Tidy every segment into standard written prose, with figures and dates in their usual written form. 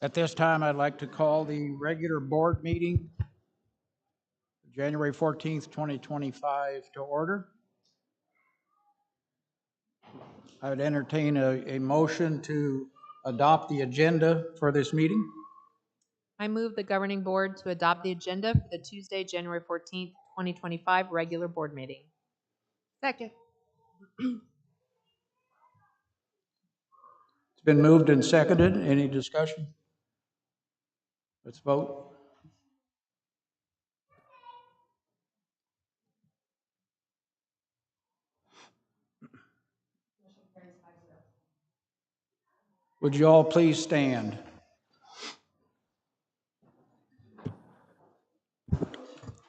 At this time, I'd like to call the regular board meeting, January 14th, 2025, to order. I would entertain a motion to adopt the agenda for this meeting. I move the governing board to adopt the agenda for the Tuesday, January 14th, 2025 regular board meeting. Second. It's been moved and seconded. Any discussion? Let's vote. Would you all please stand?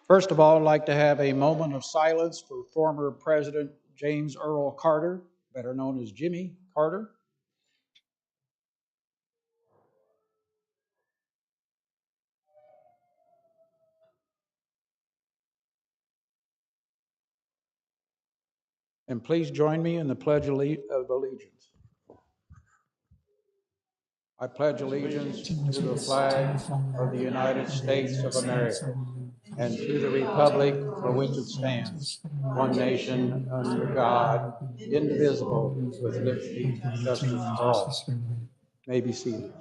First of all, I'd like to have a moment of silence for former President James Earl Carter, better known as Jimmy Carter. And please join me in the Pledge of Allegiance. I pledge allegiance to the flag of the United States of America and to the republic for which it stands, one nation under God, indivisible, with liberty and justice for all. May be seated.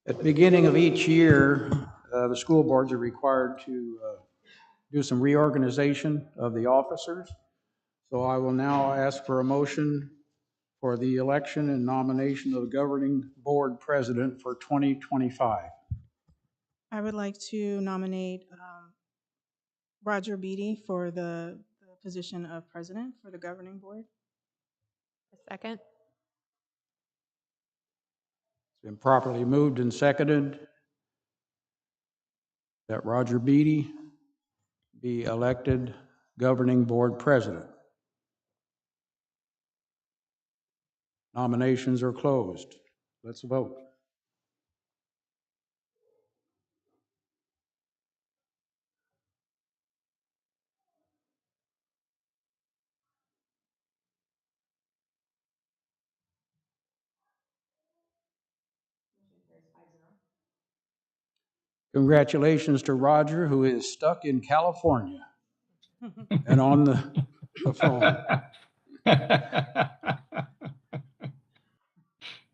At the beginning of each year, the school boards are required to do some reorganization of the officers. So I will now ask for a motion for the election and nomination of the governing board president for 2025. I would like to nominate Roger Beatty for the position of president for the governing board. Second. It's been properly moved and seconded that Roger Beatty be elected governing board president. Nominations are closed. Let's vote. Congratulations to Roger, who is stuck in California and on the phone.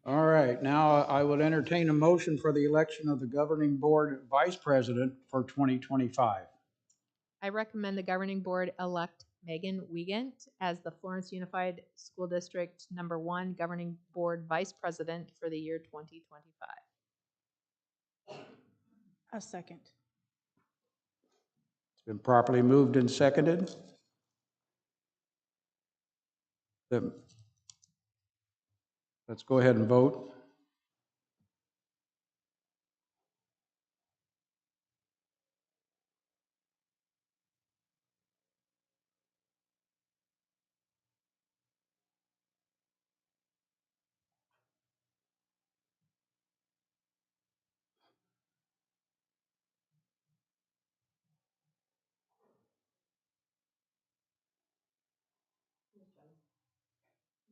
All right, now I will entertain a motion for the election of the governing board vice president for 2025. I recommend the governing board elect Megan Wiegand as the Florence Unified School District #1 governing board vice president for the year 2025. A second. It's been properly moved and seconded. Let's go ahead and vote.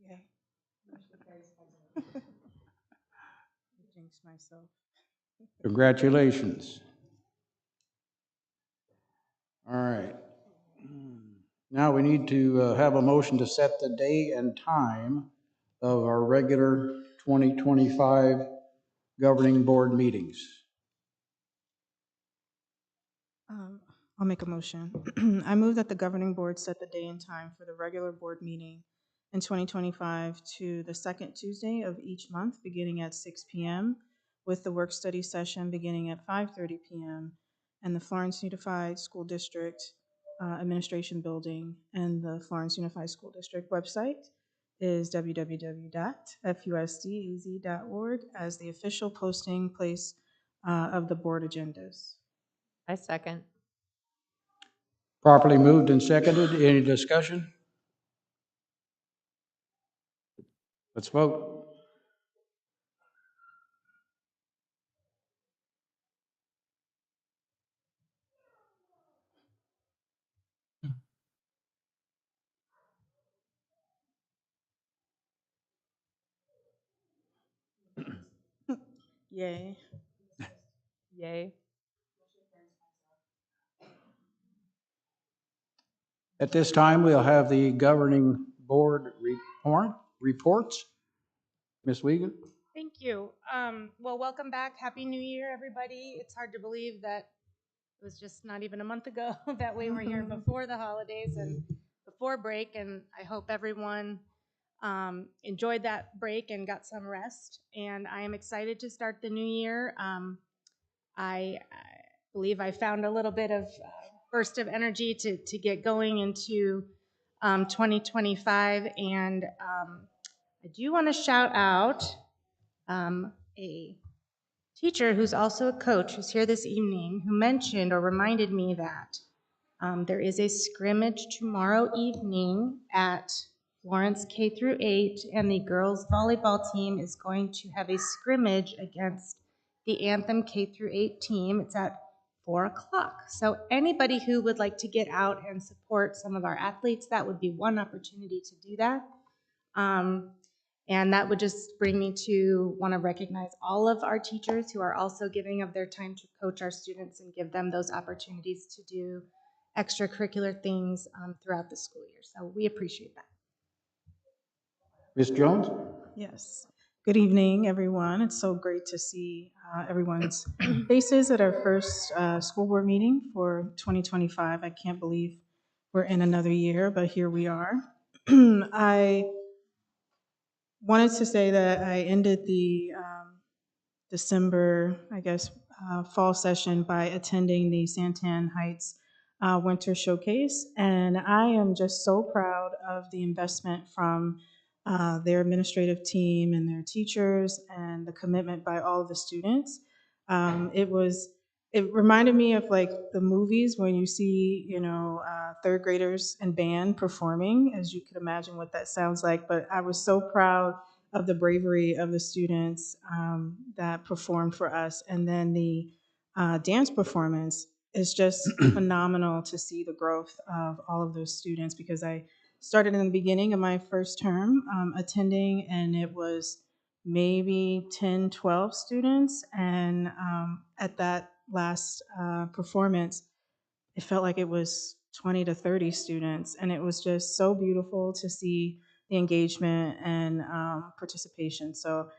Yay. Jinx myself. Congratulations. All right. Now we need to have a motion to set the day and time of our regular 2025 governing board meetings. I'll make a motion. I move that the governing board set the day and time for the regular board meeting in 2025 to the second Tuesday of each month, beginning at 6 p.m., with the work study session beginning at 5:30 p.m., and the Florence Unified School District Administration Building and the Florence Unified School District website is www.fusdaz.org as the official posting place of the board agendas. I second. Properly moved and seconded. Any discussion? Let's vote. Yay. Yay. At this time, we'll have the governing board reports. Ms. Wiegand? Thank you. Well, welcome back. Happy New Year, everybody. It's hard to believe that it was just not even a month ago that we were here before the holidays and before break, and I hope everyone enjoyed that break and got some rest. And I am excited to start the new year. I believe I found a little bit of burst of energy to get going into 2025, and I do want to shout out a teacher who's also a coach who's here this evening who mentioned or reminded me that there is a scrimmage tomorrow evening at Florence K through 8, and the girls volleyball team is going to have a scrimmage against the Anthem K through 8 team. It's at 4 o'clock. So anybody who would like to get out and support some of our athletes, that would be one opportunity to do that. And that would just bring me to want to recognize all of our teachers who are also giving of their time to coach our students and give them those opportunities to do extracurricular things throughout the school year. So we appreciate that. Ms. Jones? Yes. Good evening, everyone. It's so great to see everyone's faces at our first school board meeting for 2025. I can't believe we're in another year, but here we are. I wanted to say that I ended the December, I guess, fall session by attending the Santan Heights Winter Showcase. And I am just so proud of the investment from their administrative team and their teachers and the commitment by all of the students. It reminded me of like the movies when you see, third graders and band performing, as you could imagine what that sounds like. But I was so proud of the bravery of the students that performed for us. And then the dance performance is just phenomenal to see the growth of all of those students, because I started in the beginning of my first term attending, and it was maybe 10, 12 students. And at that last performance, it felt like it was 20 to 30 students. And it was just so beautiful to see the engagement and participation. So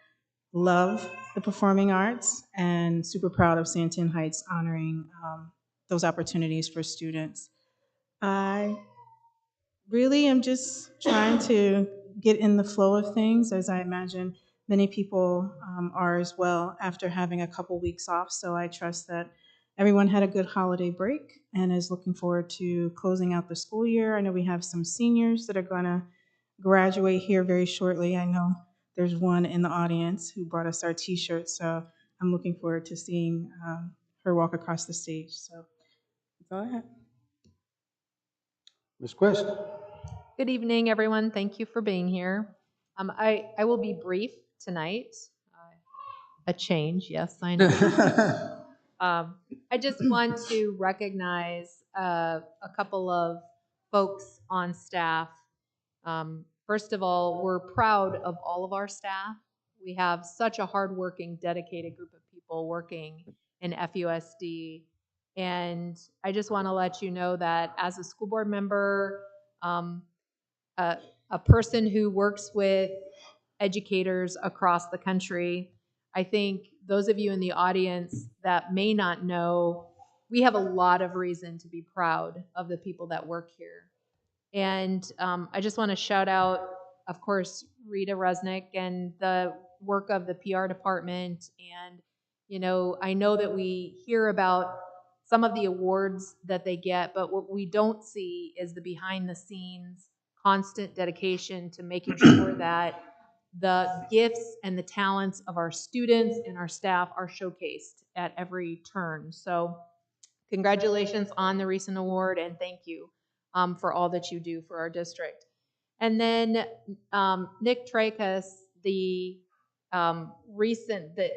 love the performing arts and super proud of Santan Heights honoring those opportunities for students. I really am just trying to get in the flow of things, as I imagine many people are as well after having a couple weeks off. So I trust that everyone had a good holiday break and is looking forward to closing out the school year. I know we have some seniors that are going to graduate here very shortly. I know there's one in the audience who brought us our t-shirt, so I'm looking forward to seeing her walk across the stage. So that's all I have. Ms. Quist? Good evening, everyone. Thank you for being here. I will be brief tonight. A change, yes, I know. I just want to recognize a couple of folks on staff. First of all, we're proud of all of our staff. We have such a hardworking, dedicated group of people working in FUSD. And I just want to let you know that as a school board member, a person who works with educators across the country, I think those of you in the audience that may not know, we have a lot of reason to be proud of the people that work here. And I just want to shout out, of course, Rita Resnick and the work of the PR department. And, I know that we hear about some of the awards that they get, but what we don't see is the behind the scenes constant dedication to making sure that the gifts and the talents of our students and our staff are showcased at every turn. So congratulations on the recent award, and thank you for all that you do for our district. And then Nick Tracus,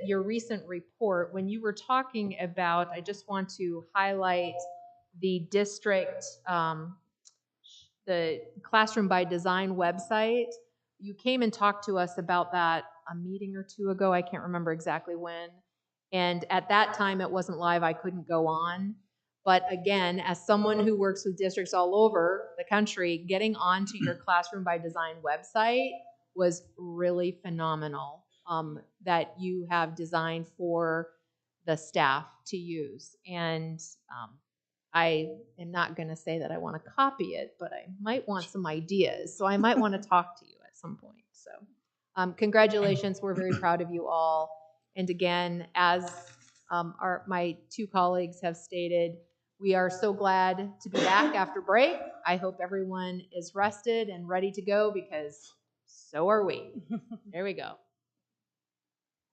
your recent report, when you were talking about, I just want to highlight the district, the Classroom by Design website. You came and talked to us about that a meeting or two ago. I can't remember exactly when. And at that time, it wasn't live, I couldn't go on. But again, as someone who works with districts all over the country, getting onto your Classroom by Design website was really phenomenal, that you have designed for the staff to use. And I am not going to say that I want to copy it, but I might want some ideas. So I might want to talk to you at some point. So congratulations. We're very proud of you all. And again, as my two colleagues have stated, we are so glad to be back after break. I hope everyone is rested and ready to go, because so are we. There we go.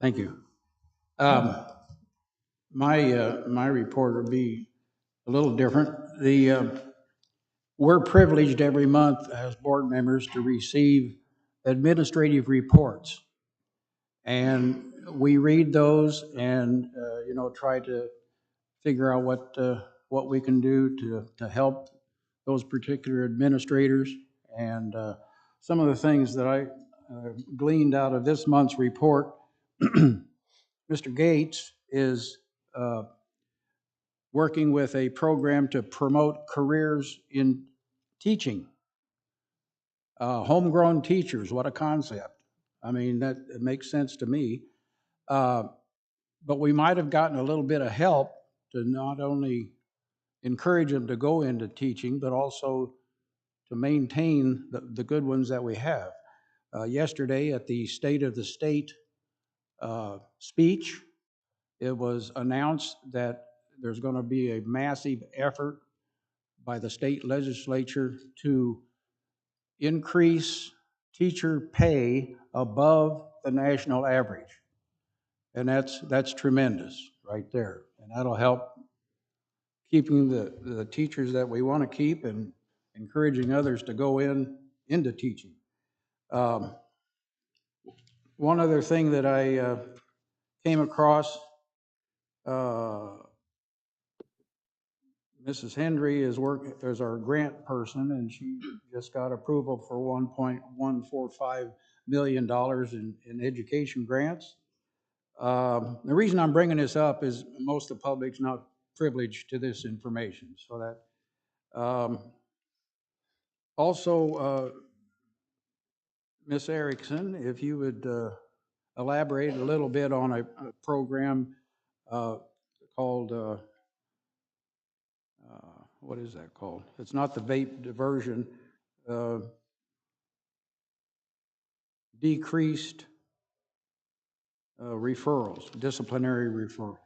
Thank you. My report will be a little different. We're privileged every month as board members to receive administrative reports. And we read those and, try to figure out what we can do to help those particular administrators. And some of the things that I gleaned out of this month's report, Mr. Gates is working with a program to promote careers in teaching. Homegrown teachers, what a concept. I mean, that it makes sense to me. But we might have gotten a little bit of help to not only encourage them to go into teaching, but also to maintain the good ones that we have. Yesterday at the State of the State speech, it was announced that there's going to be a massive effort by the state legislature to increase teacher pay above the national average. And that's tremendous right there. And that'll help keeping the teachers that we want to keep and encouraging others to go into teaching. One other thing that I came across, Mrs. Hendry is our grant person, and she just got approval for $1.145 million in education grants. The reason I'm bringing this up is most of the public's not privileged to this information. So that also, Ms. Erickson, if you would elaborate a little bit on a program called what is that called? It's not the vape diversion. Decreased referrals, disciplinary referrals.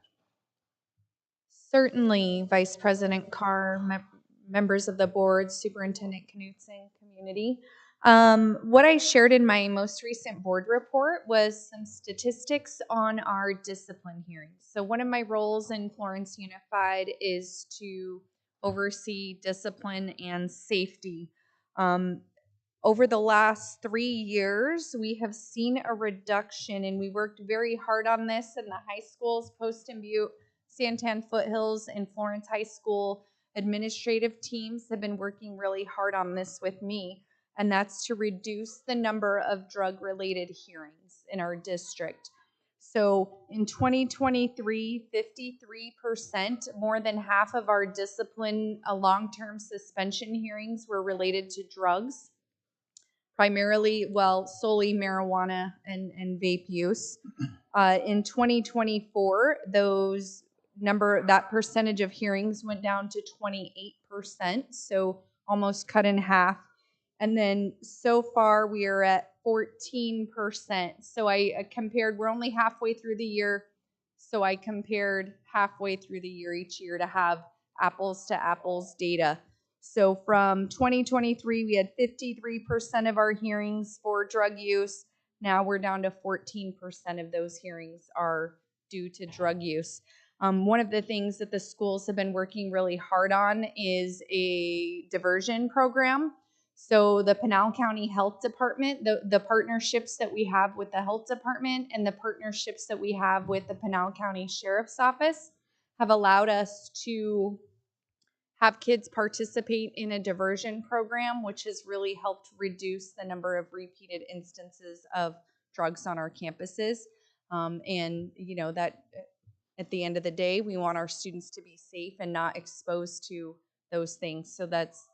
Certainly, Vice President Carr, members of the board, Superintendent Knudsen, community. What I shared in my most recent board report was some statistics on our discipline hearings. So one of my roles in Florence Unified is to oversee discipline and safety. Over the last 3 years, we have seen a reduction, and we worked very hard on this in the high schools, Poston Butte, Santan Foothills, and Florence High School administrative teams have been working really hard on this with me, and that's to reduce the number of drug-related hearings in our district. So in 2023, 53%, more than half of our discipline long-term suspension hearings were related to drugs. Primarily, solely marijuana and vape use. In 2024, that percentage of hearings went down to 28%, so almost cut in half. And then so far we are at 14%. So I compared, we're only halfway through the year, so I compared halfway through the year each year to have apples to apples data. So from 2023, we had 53% of our hearings for drug use. Now we're down to 14% of those hearings are due to drug use. One of the things that the schools have been working really hard on is a diversion program. So the Pinal County Health Department, the partnerships that we have with the health department and the partnerships that we have with the Pinal County Sheriff's Office have allowed us to have kids participate in a diversion program, which has really helped reduce the number of repeated instances of drugs on our campuses. And that At the end of the day, we want our students to be safe and not exposed to those things. So that's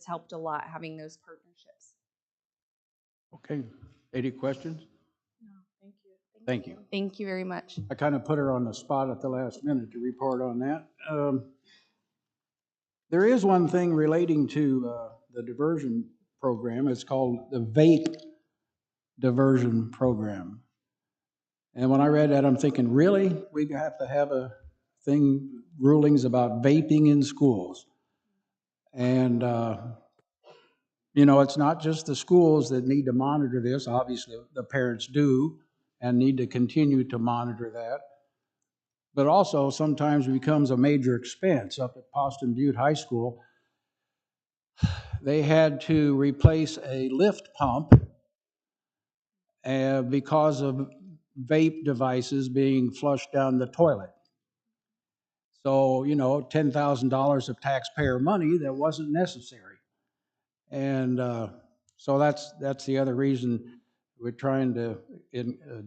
helped a lot, having those partnerships. Okay, any questions? No, thank you. Thank you. Thank you very much. I kind of put her on the spot at the last minute to report on that. There is one thing relating to the diversion program. It's called the vape diversion program. And when I read that, I'm thinking, really? We have to have a thing, rulings about vaping in schools? And, it's not just the schools that need to monitor this. Obviously, the parents do and need to continue to monitor that. But also sometimes it becomes a major expense. Up at Poston Butte High School, they had to replace a lift pump because of vape devices being flushed down the toilet. So, $10,000 of taxpayer money that wasn't necessary. And so that's the other reason we're trying to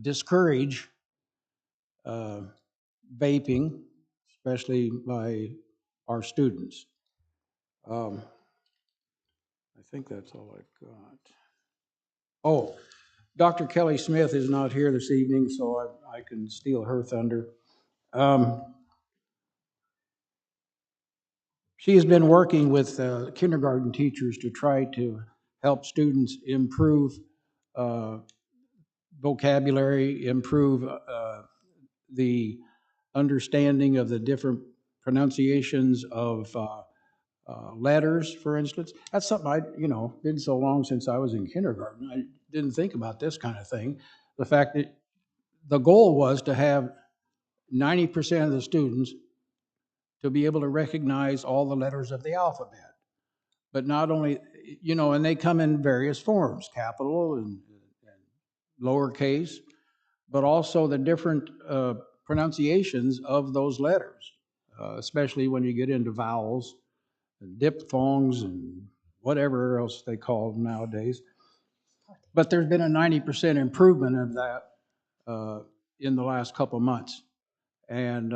discourage vaping, especially by our students. I think that's all I've got. Oh, Dr. Kelly Smith is not here this evening, so I can steal her thunder. She has been working with kindergarten teachers to try to help students improve vocabulary, improve the understanding of the different pronunciations of letters, for instance. That's something been so long since I was in kindergarten. I didn't think about this kind of thing. The fact that the goal was to have 90% of the students to be able to recognize all the letters of the alphabet. But not only, and they come in various forms, capital and lowercase, but also the different pronunciations of those letters, especially when you get into vowels and diphthongs and whatever else they call them nowadays. But there's been a 90% improvement of that in the last couple of months. And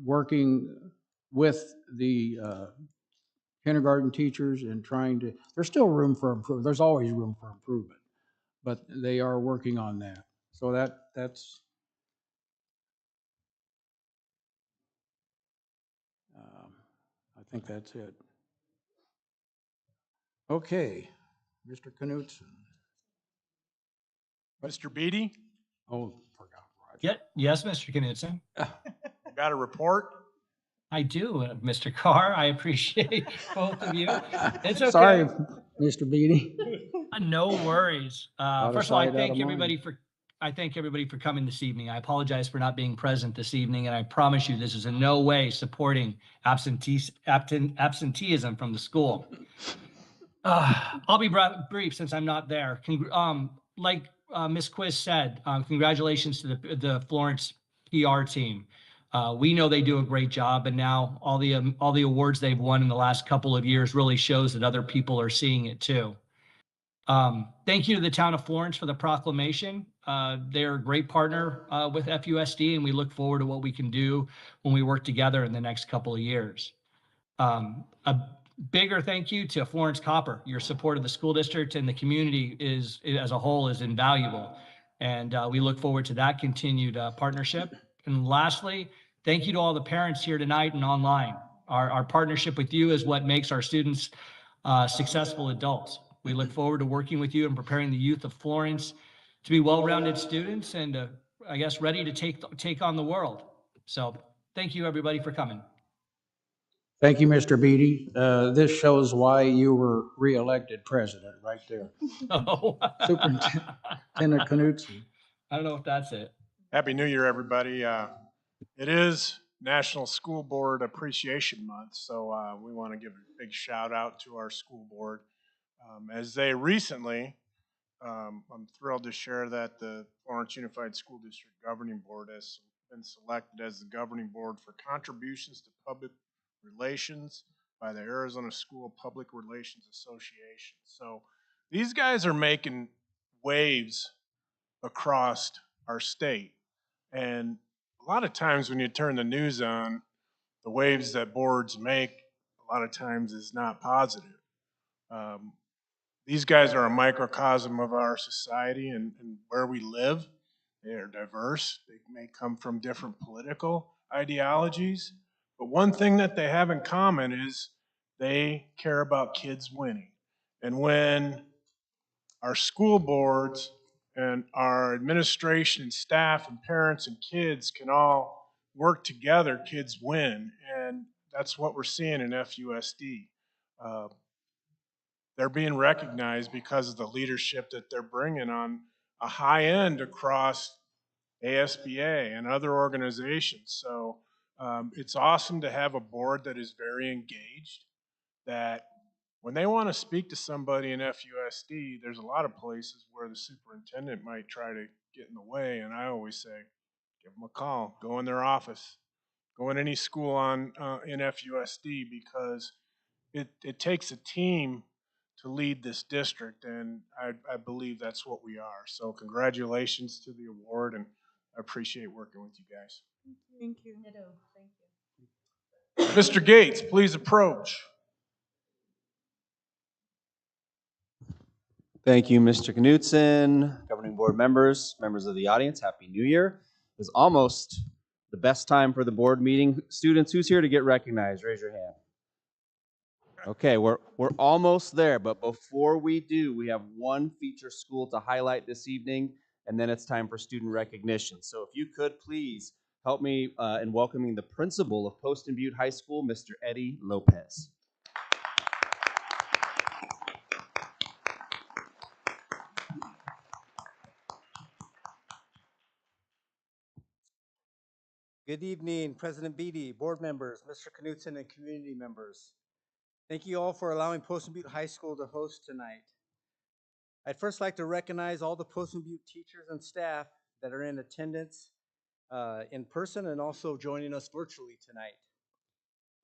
working with the kindergarten teachers and there's still room for improvement. There's always room for improvement, but they are working on that. So that's I think that's it. Okay, Mr. Knutson. Mr. Beatty, Oh, forgot Roger. Yes, Mr. Knudsen. got a report? I do, Mr. Carr. I appreciate both of you. It's okay. Sorry, Mr. Beatty. No worries. Out of First of all, I sight, out thank of mind. everybody for coming this evening. I apologize for not being present this evening, and I promise you this is in no way supporting absenteeism from the school. I'll be brief since I'm not there. Like Ms. Quiz said, congratulations to the Florence PR team. We know they do a great job, and now all the awards they've won in the last couple of years really shows that other people are seeing it too. Thank you to the town of Florence for the proclamation. They're a great partner with FUSD, and we look forward to what we can do when we work together in the next couple of years. A bigger thank you to Florence Copper. Your support of the school district and the community as a whole is invaluable. And we look forward to that continued partnership. And lastly, thank you to all the parents here tonight and online. Our partnership with you is what makes our students successful adults. We look forward to working with you and preparing the youth of Florence to be well-rounded students and I guess ready to take on the world. So thank you everybody for coming. Thank you, Mr. Beatty. This shows why you were reelected president right there. Oh. Superintendent Knudsen. I don't know if that's it. Happy New Year, everybody. It is National School Board Appreciation Month, so we want to give a big shout out to our school board. As they recently, I'm thrilled to share that the Florence Unified School District Governing Board has been selected as the governing board for contributions to public relations by the Arizona School Public Relations Association. So these guys are making waves across our state. And a lot of times when you turn the news on, the waves that boards make a lot of times is not positive. Um, these guys are a microcosm of our society and where we live. They are diverse. They may come from different political ideologies, but one thing that they have in common is they care about kids winning. And when our school boards and our administration and staff and parents and kids can all work together, kids win. And that's what we're seeing in FUSD. Uh, they're being recognized because of the leadership that they're bringing on a high end across ASBA and other organizations. So it's awesome to have a board that is very engaged, that when they want to speak to somebody in FUSD, there's a lot of places where the superintendent might try to get in the way. And I always say, give them a call, go in their office, go in any school in FUSD, because it takes a team to lead this district, and I believe that's what we are. So congratulations to the award, and I appreciate working with you guys. Thank you. Mr. Gates, please approach. Thank you, Mr. Knutson, governing board members, members of the audience. Happy New Year. It's almost the best time for the board meeting. Students, who's here to get recognized? Raise your hand. Okay, we're almost there, but before we do, we have one feature school to highlight this evening, and then it's time for student recognition. So if you could please help me in welcoming the principal of Poston Butte High School, Mr. Eddie Lopez. Good evening, President Beatty, board members, Mr. Knutson, and community members. Thank you all for allowing Poston Butte High School to host tonight. I'd first like to recognize all the Poston Butte teachers and staff that are in attendance in person and also joining us virtually tonight.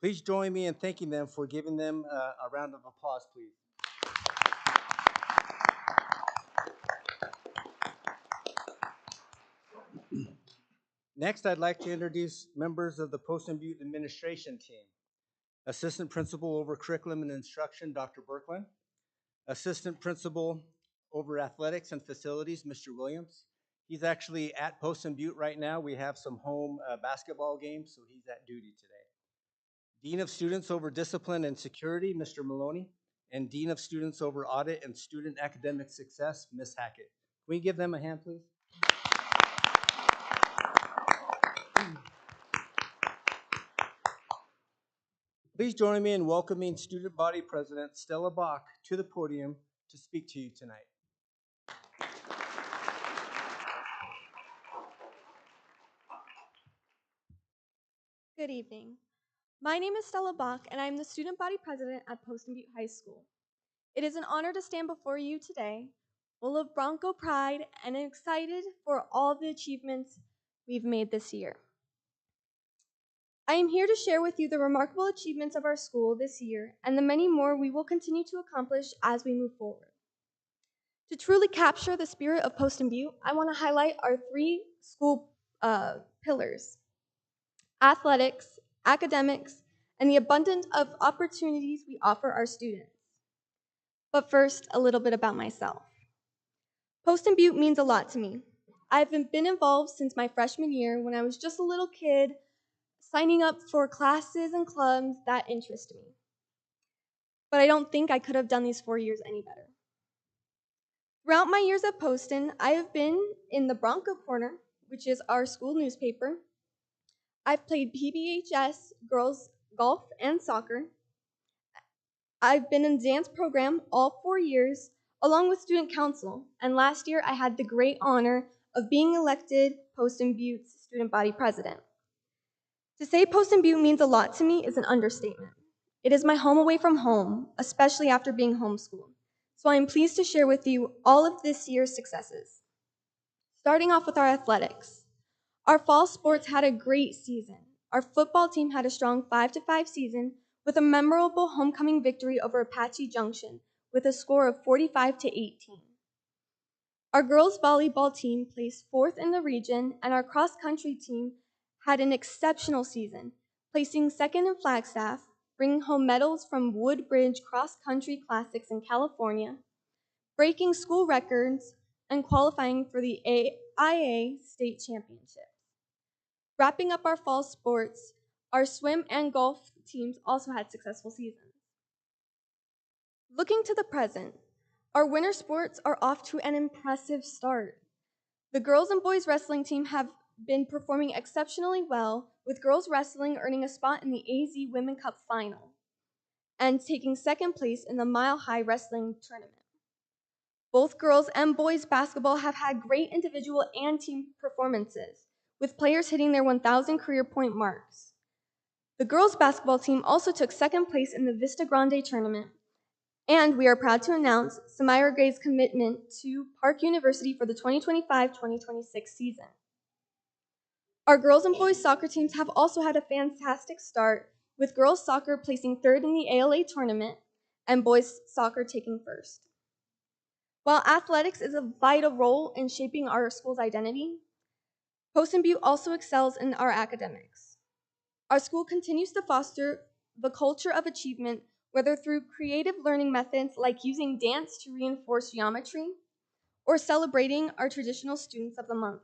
Please join me in thanking them for giving them a round of applause, please. Next, I'd like to introduce members of the Poston Butte administration team. Assistant Principal over Curriculum and Instruction, Dr. Berkland. Assistant Principal over Athletics and Facilities, Mr. Williams. He's actually at Poston Butte right now. We have some home basketball games, so he's at duty today. Dean of Students over Discipline and Security, Mr. Maloney. And Dean of Students over Audit and Student Academic Success, Ms. Hackett. Can we give them a hand, please? Please join me in welcoming Student Body President Stella Bach to the podium to speak to you tonight. Good evening. My name is Stella Bach, and I'm the Student Body President at Poston Butte High School. It is an honor to stand before you today, full of Bronco pride and excited for all the achievements we've made this year. I am here to share with you the remarkable achievements of our school this year and the many more we will continue to accomplish as we move forward. To truly capture the spirit of Poston Butte, I want to highlight our three school pillars: athletics, academics, and the abundance of opportunities we offer our students. But first, a little bit about myself. Poston Butte means a lot to me. I've been involved since my freshman year when I was just a little kid signing up for classes and clubs that interest me. But I don't think I could have done these 4 years any better. Throughout my years at Poston, I have been in the Bronco Corner, which is our school newspaper. I've played PBHS, girls, golf, and soccer. I've been in dance program all 4 years, along with student council, and last year I had the great honor of being elected Poston Butte's student body president. To say Poston Butte means a lot to me is an understatement. It is my home away from home, especially after being homeschooled. So I am pleased to share with you all of this year's successes. Starting off with our athletics. Our fall sports had a great season. Our football team had a strong 5-5 season with a memorable homecoming victory over Apache Junction with a score of 45-18. Our girls volleyball team placed 4th in the region, and our cross-country team had an exceptional season, placing second in Flagstaff, bringing home medals from Woodbridge Cross Country Classics in California, breaking school records, and qualifying for the AIA State Championship. Wrapping up our fall sports, our swim and golf teams also had successful seasons. Looking to the present, our winter sports are off to an impressive start. The girls and boys wrestling team have been performing exceptionally well, with girls wrestling earning a spot in the AZ Women Cup final and taking second place in the Mile High Wrestling Tournament. Both girls and boys basketball have had great individual and team performances, with players hitting their 1,000 career point marks. The girls basketball team also took second place in the Vista Grande tournament, and we are proud to announce Samira Gray's commitment to Park University for the 2025-2026 season. Our girls and boys soccer teams have also had a fantastic start, with girls soccer placing third in the ALA tournament and boys soccer taking first. While athletics is a vital role in shaping our school's identity, Poston Butte also excels in our academics. Our school continues to foster the culture of achievement, whether through creative learning methods like using dance to reinforce geometry or celebrating our traditional students of the month.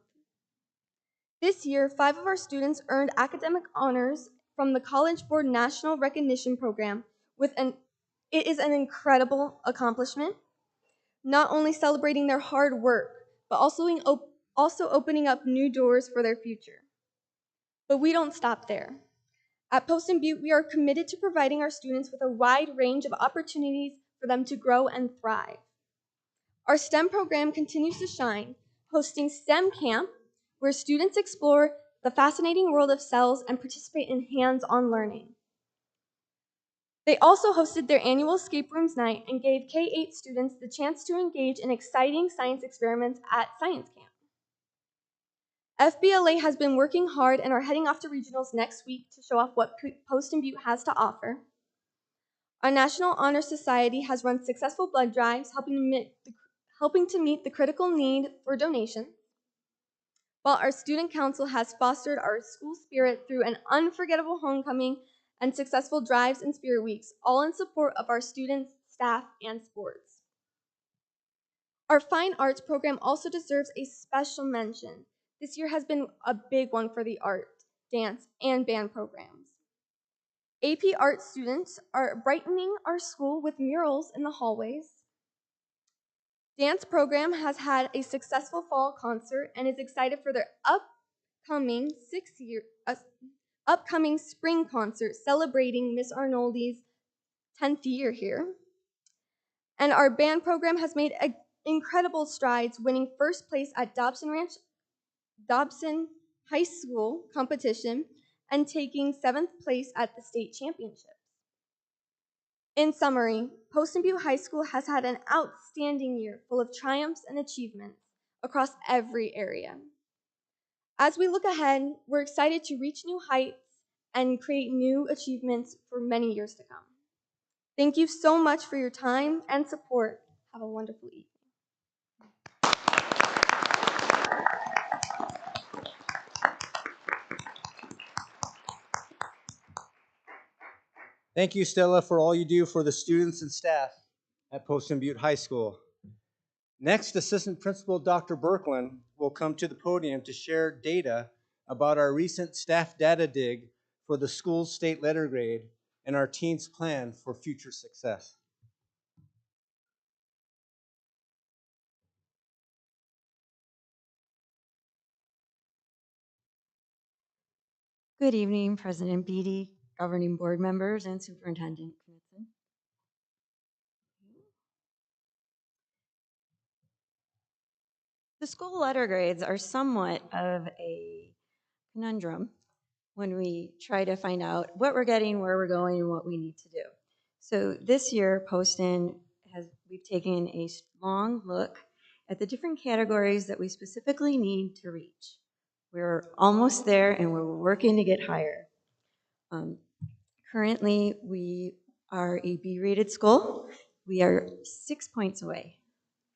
This year, 5 of our students earned academic honors from the College Board National Recognition Program. It is an incredible accomplishment, not only celebrating their hard work, but also opening up new doors for their future. But we don't stop there. At Poston Butte, we are committed to providing our students with a wide range of opportunities for them to grow and thrive. Our STEM program continues to shine, hosting STEM Camp, where students explore the fascinating world of cells and participate in hands-on learning. They also hosted their annual Escape Rooms Night and gave K-8 students the chance to engage in exciting science experiments at Science Camp. FBLA has been working hard and are heading off to regionals next week to show off what Poston Butte has to offer. Our National Honor Society has run successful blood drives, helping to meet the critical need for donations, while our Student Council has fostered our school spirit through an unforgettable homecoming and successful drives and spirit weeks, all in support of our students, staff, and sports. Our Fine Arts program also deserves a special mention. This year has been a big one for the art, dance, and band programs. AP Art students are brightening our school with murals in the hallways. Dance program has had a successful fall concert and is excited for their upcoming spring concert celebrating Miss Arnoldi's 10th year here. And our band program has made incredible strides, winning first place at Dobson High School competition and taking 7th place at the state championships. In summary, Poston Butte High School has had an outstanding year full of triumphs and achievements across every area. As we look ahead, we're excited to reach new heights and create new achievements for many years to come. Thank you so much for your time and support. Have a wonderful evening. Thank you, Stella, for all you do for the students and staff at Poston Butte High School. Next, Assistant Principal Dr. Berklin will come to the podium to share data about our recent staff data dig for the school's state letter grade and our team's plan for future success. Good evening, President Beatty, governing board members, and Superintendent Knudsen. The school letter grades are somewhat of a conundrum when we try to find out what we're getting, where we're going, and what we need to do. So this year, we've taken a long look at the different categories that we specifically need to reach. We're almost there, and we're working to get higher. Currently, we are a B-rated school. We are 6 points away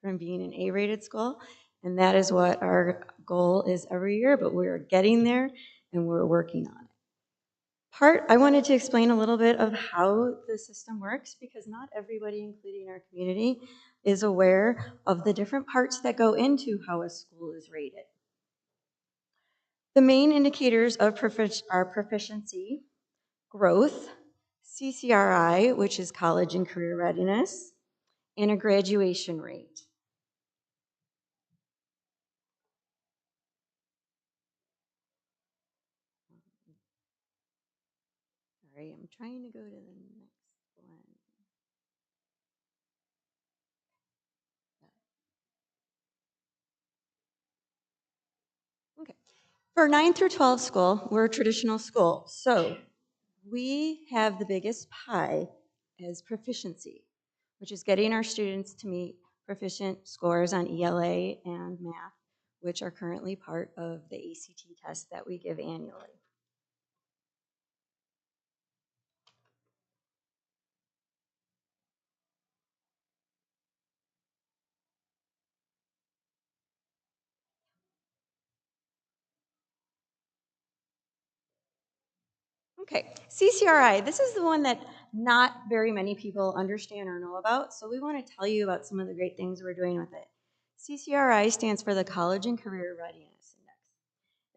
from being an A-rated school, and that is what our goal is every year, but we're getting there, and we're working on it. I wanted to explain a little bit of how the system works because not everybody, including our community, is aware of the different parts that go into how a school is rated. The main indicators of are proficiency, growth, CCRI, which is college and career readiness, and a graduation rate. Sorry, I'm trying to go to the next one. Okay. For 9 through 12 school, we're a traditional school. So we have the biggest pie as proficiency, which is getting our students to meet proficient scores on ELA and math, which are currently part of the ACT test that we give annually. Okay, CCRI, this is the one that not very many people understand or know about, so we want to tell you about some of the great things we're doing with it. CCRI stands for the College and Career Readiness Index,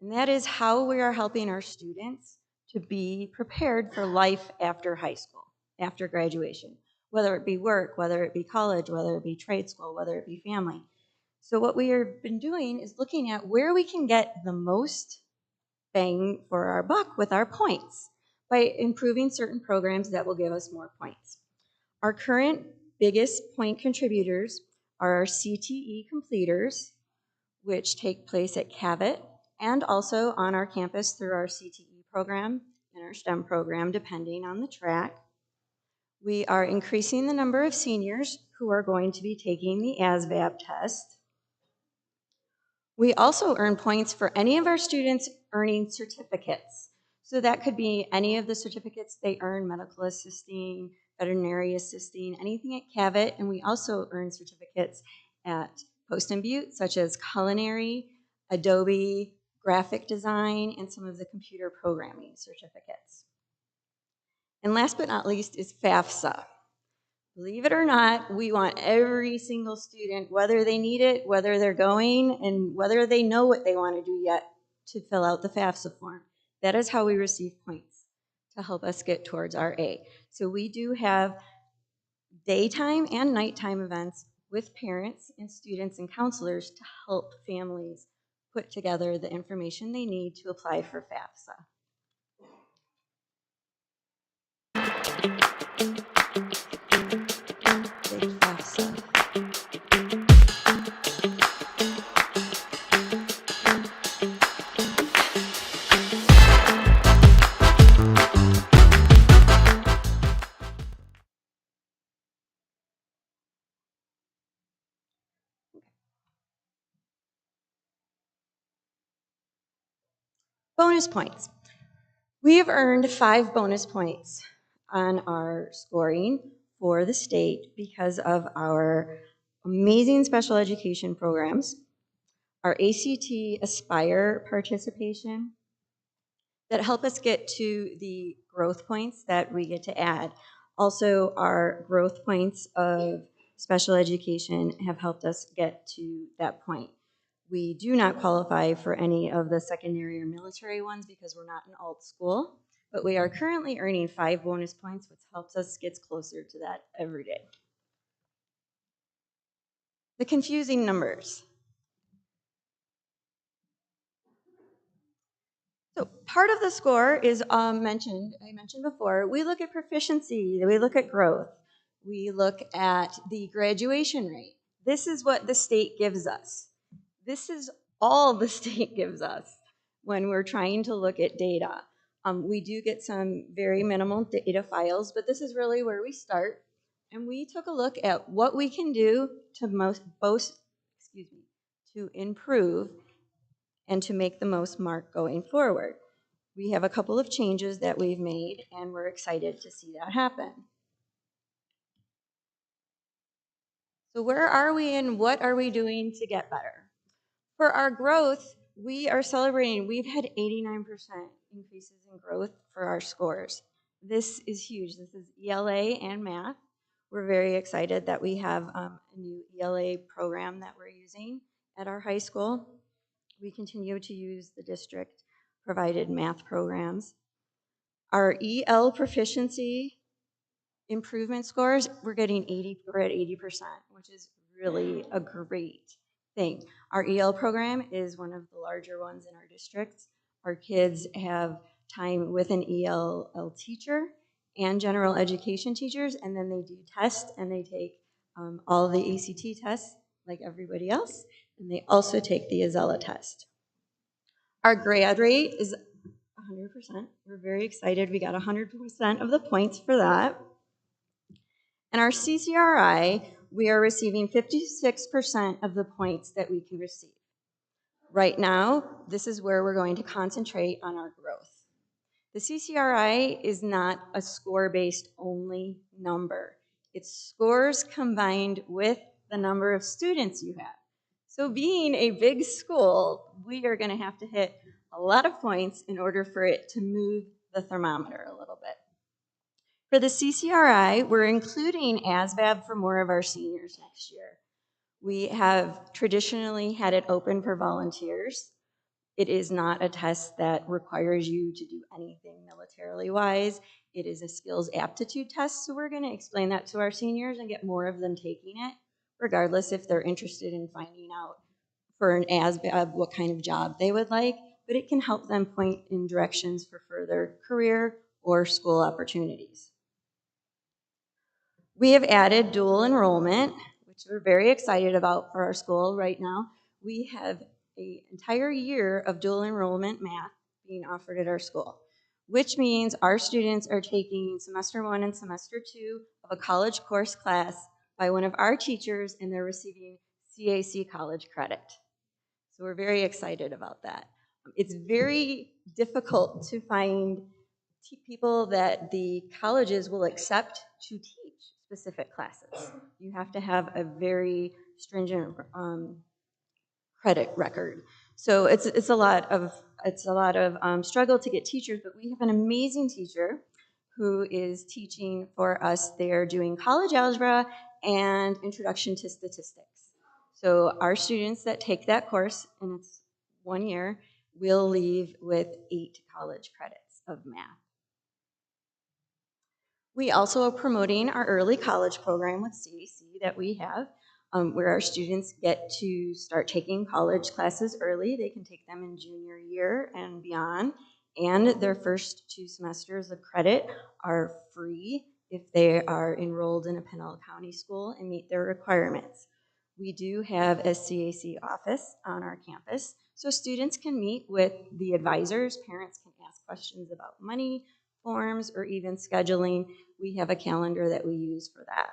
and that is how we are helping our students to be prepared for life after high school, after graduation, whether it be work, whether it be college, whether it be trade school, whether it be family. So what we have been doing is looking at where we can get the most bang for our buck with our points by improving certain programs that will give us more points. Our current biggest point contributors are our CTE completers, which take place at Cabot and also on our campus through our CTE program and our STEM program, depending on the track. We are increasing the number of seniors who are going to be taking the ASVAB test. We also earn points for any of our students earning certificates. So that could be any of the certificates they earn, medical assisting, veterinary assisting, anything at Cabot. And we also earn certificates at Post and Butte, such as culinary, Adobe, graphic design, and some of the computer programming certificates. And last but not least is FAFSA. Believe it or not, we want every single student, whether they need it, whether they're going, and whether they know what they want to do yet, to fill out the FAFSA form. That is how we receive points to help us get towards our A. So we do have daytime and nighttime events with parents and students and counselors to help families put together the information they need to apply for FAFSA. Big FAFSA. Bonus points. We have earned 5 bonus points on our scoring for the state because of our amazing special education programs, our ACT Aspire participation that help us get to the growth points that we get to add. Also, our growth points of special education have helped us get to that point. We do not qualify for any of the secondary or military ones because we're not an alt school, but we are currently earning 5 bonus points, which helps us get closer to that every day. The confusing numbers. So part of the score is I mentioned before, we look at proficiency, we look at growth, we look at the graduation rate. This is what the state gives us. This is all the state gives us when we're trying to look at data. We do get some very minimal data files, but this is really where we start. And we took a look at what we can do to to improve and to make the most mark going forward. We have a couple of changes that we've made, and we're excited to see that happen. So where are we and what are we doing to get better? For our growth, We are celebrating, we've had 89% increases in growth for our scores. This is huge. This is ELA and math. We're very excited that we have a new ELA program that we're using at our high school. We continue to use the district provided math programs. Our EL proficiency improvement scores, we're at 80%, which is really a great thing. Our EL program is one of the larger ones in our districts. Our kids have time with an EL teacher and general education teachers, and then they do tests and they take all the ACT tests like everybody else, and they also take the Azella test. Our grad rate is 100%. We're very excited. We got 100% of the points for that. And our CCRI, we are receiving 56% of the points that we can receive. Right now, this is where we're going to concentrate on our growth. The CCRI is not a score-based only number. It's scores combined with the number of students you have. So being a big school, we are going to have to hit a lot of points in order for it to move the thermometer a little bit. For the CCRI, we're including ASVAB for more of our seniors next year. We have traditionally had it open for volunteers. It is not a test that requires you to do anything militarily wise. It is a skills aptitude test, so we're going to explain that to our seniors and get more of them taking it, regardless if they're interested in finding out for an ASVAB what kind of job they would like, but it can help them point in directions for further career or school opportunities. We have added dual enrollment, which we're very excited about for our school right now. We have an entire year of dual enrollment math being offered at our school, which means our students are taking semester 1 and semester 2 of a college course class by one of our teachers, and they're receiving CAC college credit. So we're very excited about that. It's very difficult to find people that the colleges will accept to teach specific classes. You have to have a very stringent credit record. So it's a lot of struggle to get teachers, but we have an amazing teacher who is teaching for us. They're doing college algebra and introduction to statistics. So our students that take that course, and it's 1 year, will leave with 8 college credits of math. We also are promoting our early college program with CAC that we have, where our students get to start taking college classes early. They can take them in junior year and beyond, and their first 2 semesters of credit are free if they are enrolled in a Pinal County school and meet their requirements. We do have a CAC office on our campus, so students can meet with the advisors, parents can ask questions about money, forms, or even scheduling. We have a calendar that we use for that.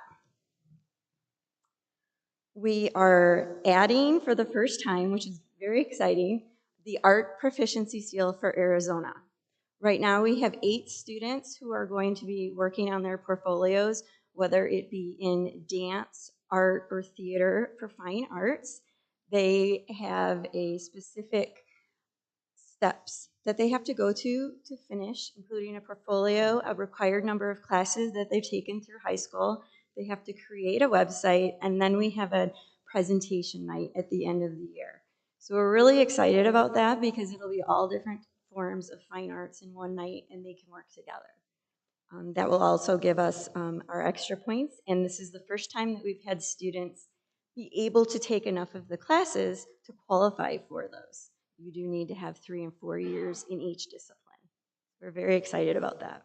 We are adding for the first time, which is very exciting, the art proficiency seal for Arizona. Right now we have 8 students who are going to be working on their portfolios, whether it be in dance, art, or theater for fine arts. They have a specific steps that they have to go to finish, including a portfolio, a required number of classes that they've taken through high school. They have to create a website, and then we have a presentation night at the end of the year. So we're really excited about that because it'll be all different forms of fine arts in one night, and they can work together. That will also give us our extra points, and this is the first time that we've had students be able to take enough of the classes to qualify for those. You do need to have 3 and 4 years in each discipline. We're very excited about that.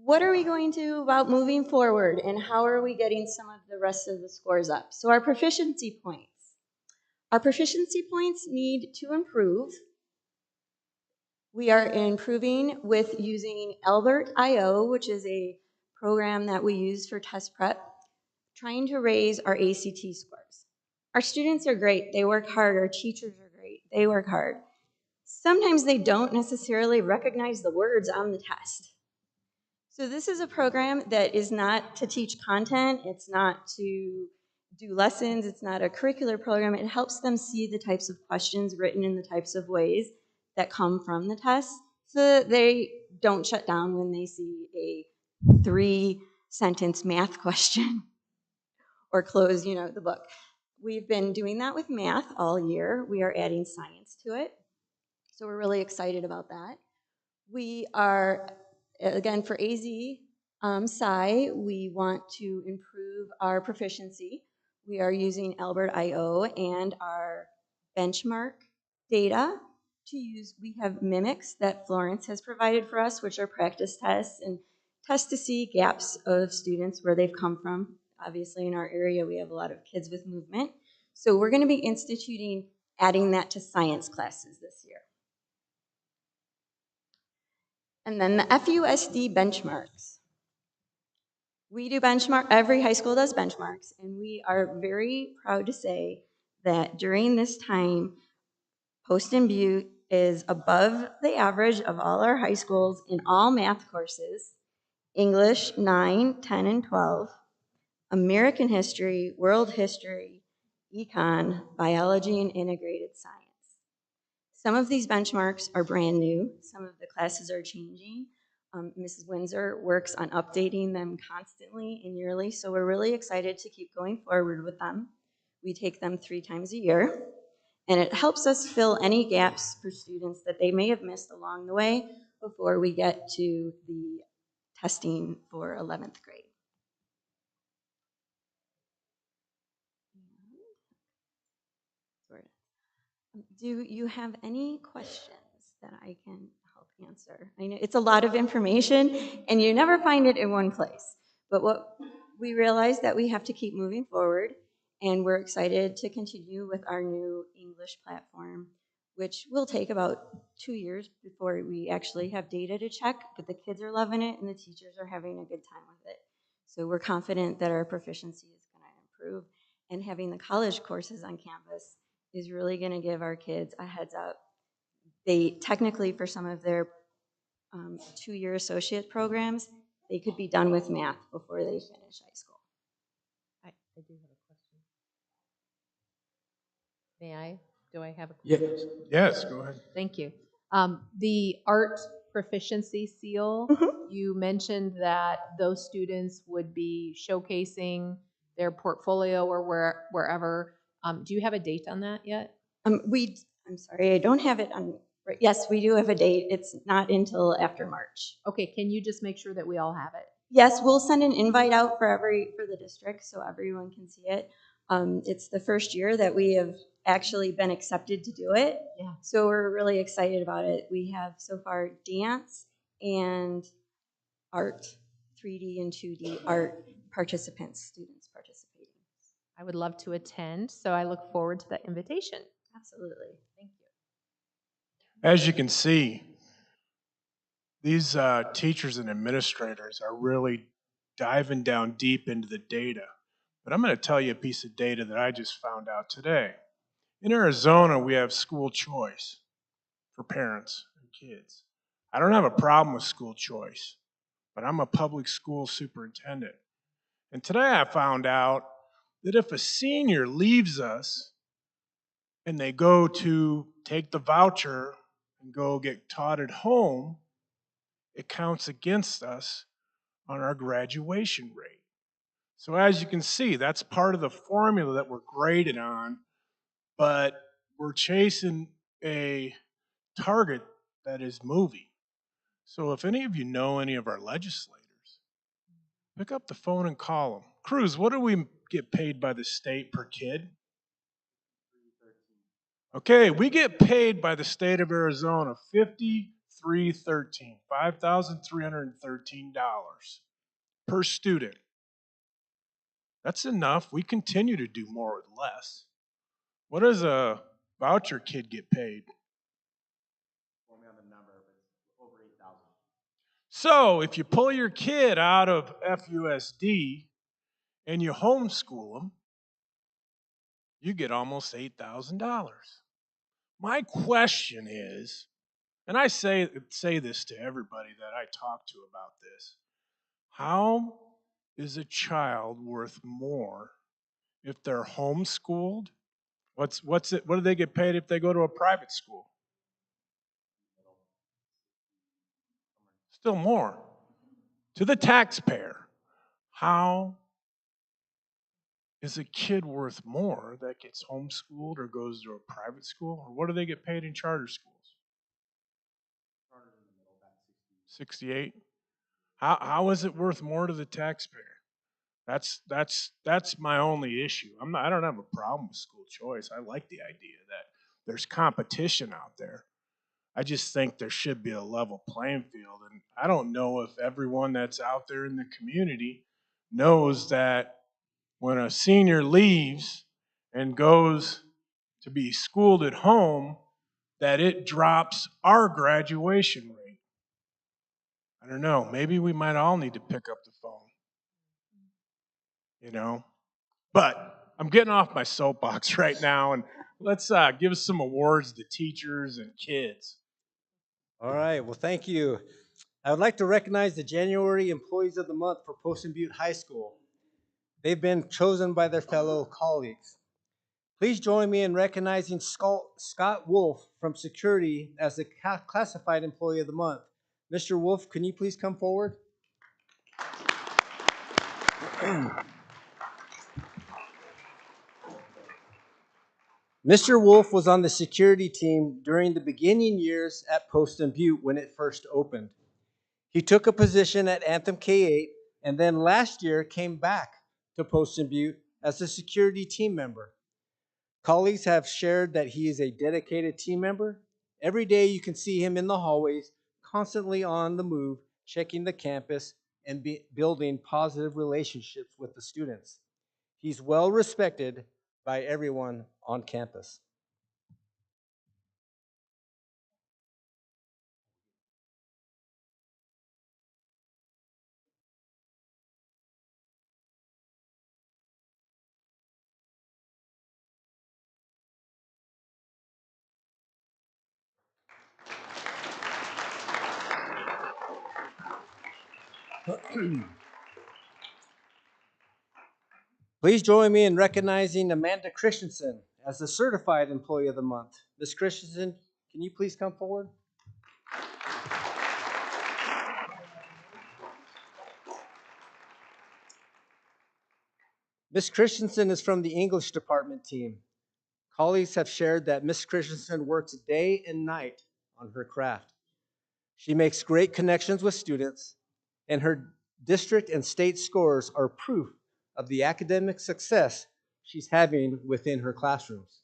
What are we going to do about moving forward, and how are we getting some of the rest of the scores up? So our proficiency points. Our proficiency points need to improve. We are improving with using Albert.io, which is a program that we use for test prep, trying to raise our ACT scores. Our students are great. They work hard. Our teachers are great. They work hard. Sometimes they don't necessarily recognize the words on the test. So this is a program that is not to teach content. It's not to do lessons. It's not a curricular program. It helps them see the types of questions written in the types of ways that come from the test so that they don't shut down when they see a 3-sentence math question or close, the book. We've been doing that with math all year. We are adding science to it. So we're really excited about that. We are, again, for AZ Sci, we want to improve our proficiency. We are using Albert IO and our benchmark data to use. We have mimics that Florence has provided for us, which are practice tests and tests to see gaps of students where they've come from. Obviously, in our area, we have a lot of kids with movement. So we're going to be instituting adding that to science classes this year. And then the FUSD benchmarks. We do every high school does benchmarks, and we are very proud to say that during this time, Poston Butte is above the average of all our high schools in all math courses: English 9, 10, and 12, American history, world history, econ, biology, and integrated science. Some of these benchmarks are brand new. Some of the classes are changing. Mrs. Windsor works on updating them constantly and yearly, so we're really excited to keep going forward with them. We take them 3 times a year, and it helps us fill any gaps for students that they may have missed along the way before we get to the testing for 11th grade. Do you have any questions that I can help answer? I know it's a lot of information, and you never find it in one place. But what we realize that we have to keep moving forward, and we're excited to continue with our new English platform, which will take about 2 years before we actually have data to check, but the kids are loving it, and the teachers are having a good time with it. So we're confident that our proficiency is going to improve, and having the college courses on campus is really going to give our kids a heads up. They technically, for some of their 2-year associate programs, they could be done with math before they finish high school. I do have a question. May I? Do I have a Yes. question? Yes, go ahead. Thank you. The art proficiency seal, you mentioned that those students would be showcasing their portfolio or wherever. Do you have a date on that yet? I'm sorry, I don't have it on. Yes, we do have a date. It's not until after March. Okay, can you just make sure that we all have it? Yes, we'll send an invite out for the district so everyone can see it. It's the first year that we have actually been accepted to do it. Yeah. So we're really excited about it. We have so far dance and art, 3D and 2D art students participating. I would love to attend, so I look forward to that invitation. Absolutely. Thank you. As you can see, these teachers and administrators are really diving down deep into the data. But I'm going to tell you a piece of data that I just found out today. In Arizona, we have school choice for parents and kids. I don't have a problem with school choice, but I'm a public school superintendent. And today I found out that if a senior leaves us and they go to take the voucher and go get taught at home, it counts against us on our graduation rate. So as you can see, that's part of the formula that we're graded on, but we're chasing a target that is moving. So if any of you know any of our legislators, pick up the phone and call them. Cruz, what do we get paid by the state per kid? Okay, we get paid by the state of Arizona $5,313 per student. That's enough. We continue to do more with less. What does a voucher kid get paid? So if you pull your kid out of FUSD and you homeschool them, you get almost $8,000. My question is, and I say this to everybody that I talk to about this, how is a child worth more if they're homeschooled? What do they get paid if they go to a private school? Still more. To the taxpayer, how is a kid worth more that gets homeschooled or goes to a private school? Or what do they get paid in charter schools? 68. How is it worth more to the taxpayer? That's my only issue. I don't have a problem with school choice. I like the idea that there's competition out there. I just think there should be a level playing field. And I don't know if everyone that's out there in the community knows that when a senior leaves and goes to be schooled at home, that it drops our graduation rate. I don't know. Maybe we might all need to pick up the phone, you know? But I'm getting off my soapbox right now, and let's give some awards to teachers and kids. All right, well, thank you. I would like to recognize the January Employees of the Month for Poston Butte High School. They've been chosen by their fellow colleagues. Please join me in recognizing Scott Wolf from Security as the Classified Employee of the Month. Mr. Wolf, can you please come forward? Mr. Wolf was on the security team during the beginning years at Poston Butte when it first opened. He took a position at Anthem K-8 and then last year came back to Poston Butte as a security team member. Colleagues have shared that he is a dedicated team member. Every day you can see him in the hallways, constantly on the move, checking the campus and building positive relationships with the students. He's well respected by everyone on campus. Please join me in recognizing Amanda Christensen as the Certified Employee of the Month. Ms. Christensen, can you please come forward? Ms. Christensen is from the English department team. Colleagues have shared that Ms. Christensen works day and night on her craft. She makes great connections with students, and her district and state scores are proof of the academic success she's having within her classrooms.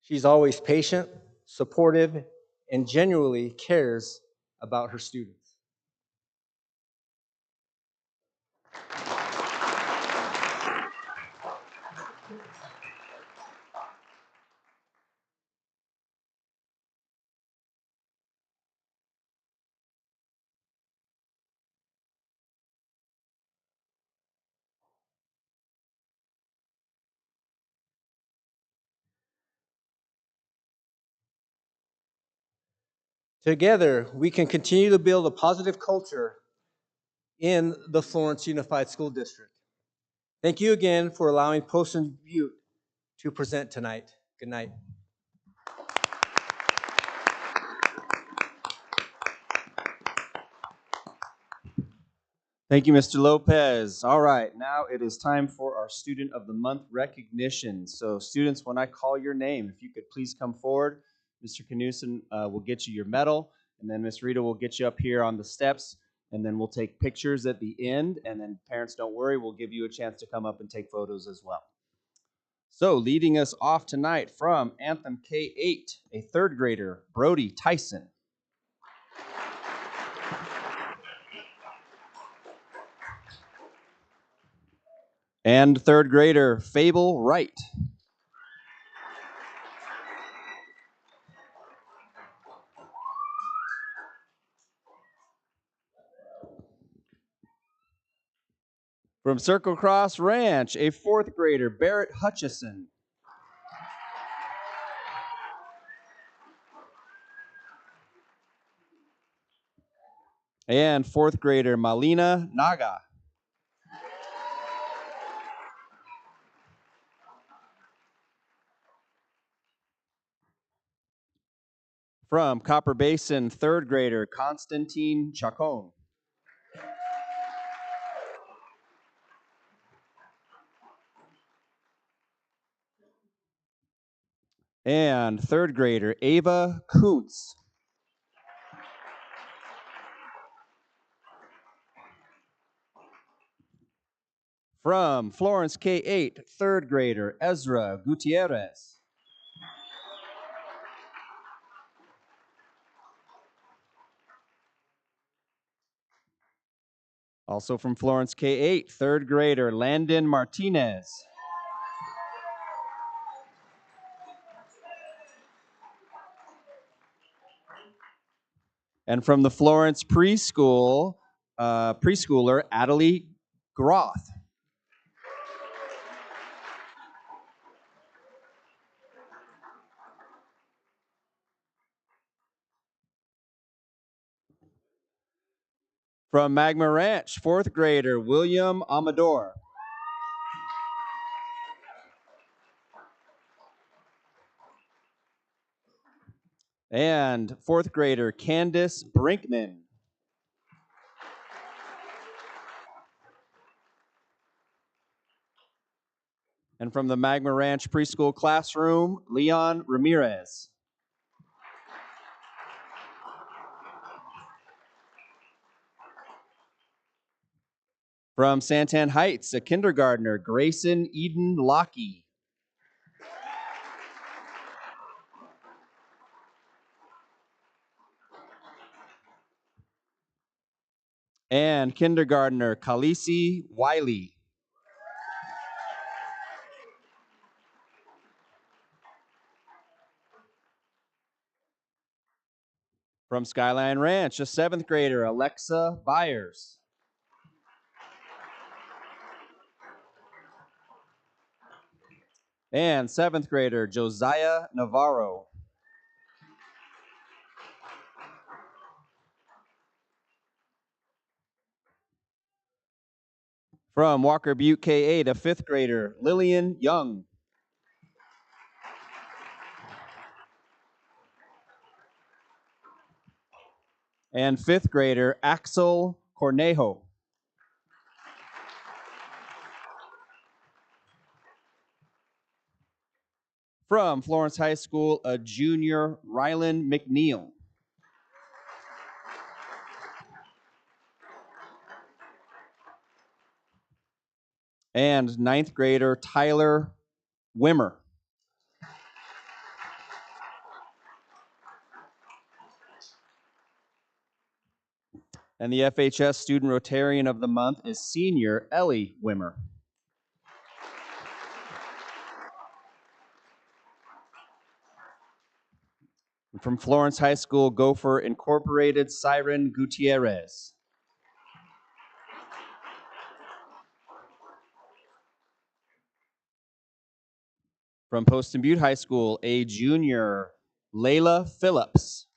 She's always patient, supportive, and genuinely cares about her students. Together, we can continue to build a positive culture in the Florence Unified School District. Thank you again for allowing Poston Butte to present tonight. Good night. Thank you, Mr. Lopez. All right, now it is time for our Student of the Month recognition. So students, when I call your name, if you could please come forward, Mr. Knudsen will get you your medal, and then Ms. Rita will get you up here on the steps, and then we'll take pictures at the end, and then parents, don't worry, we'll give you a chance to come up and take photos as well. So leading us off tonight from Anthem K-8, a third grader, Brody Tyson. And third grader, Fable Wright. From Circle Cross Ranch, a fourth grader, Barrett Hutchison. And fourth grader, Malina Naga. From Copper Basin, third grader Constantine Chacon. And third grader Ava Kuntz. From Florence K-8, third grader Ezra Gutierrez. Also from Florence K-8, third grader Landon Martinez. And from the Florence preschool, preschooler Adelie Groth. From Magma Ranch, fourth grader William Amador. And fourth grader Candace Brinkman. And from the Magma Ranch preschool classroom, Leon Ramirez. From Santan Heights, a kindergartner, Grayson Eden Lockey. And kindergartner, Khaleesi Wiley. From Skyline Ranch, a seventh grader, Alexa Byers. And seventh grader, Josiah Navarro. From Walker Butte K-8, a fifth grader, Lillian Young. And fifth grader, Axel Cornejo. From Florence High School, a junior, Rylan McNeil. And ninth grader, Tyler Wimmer. And the FHS Student Rotarian of the Month is senior Ellie Wimmer. From Florence High School, Gopher Incorporated, Siren Gutierrez. From Poston Butte High School, a junior, Layla Phillips.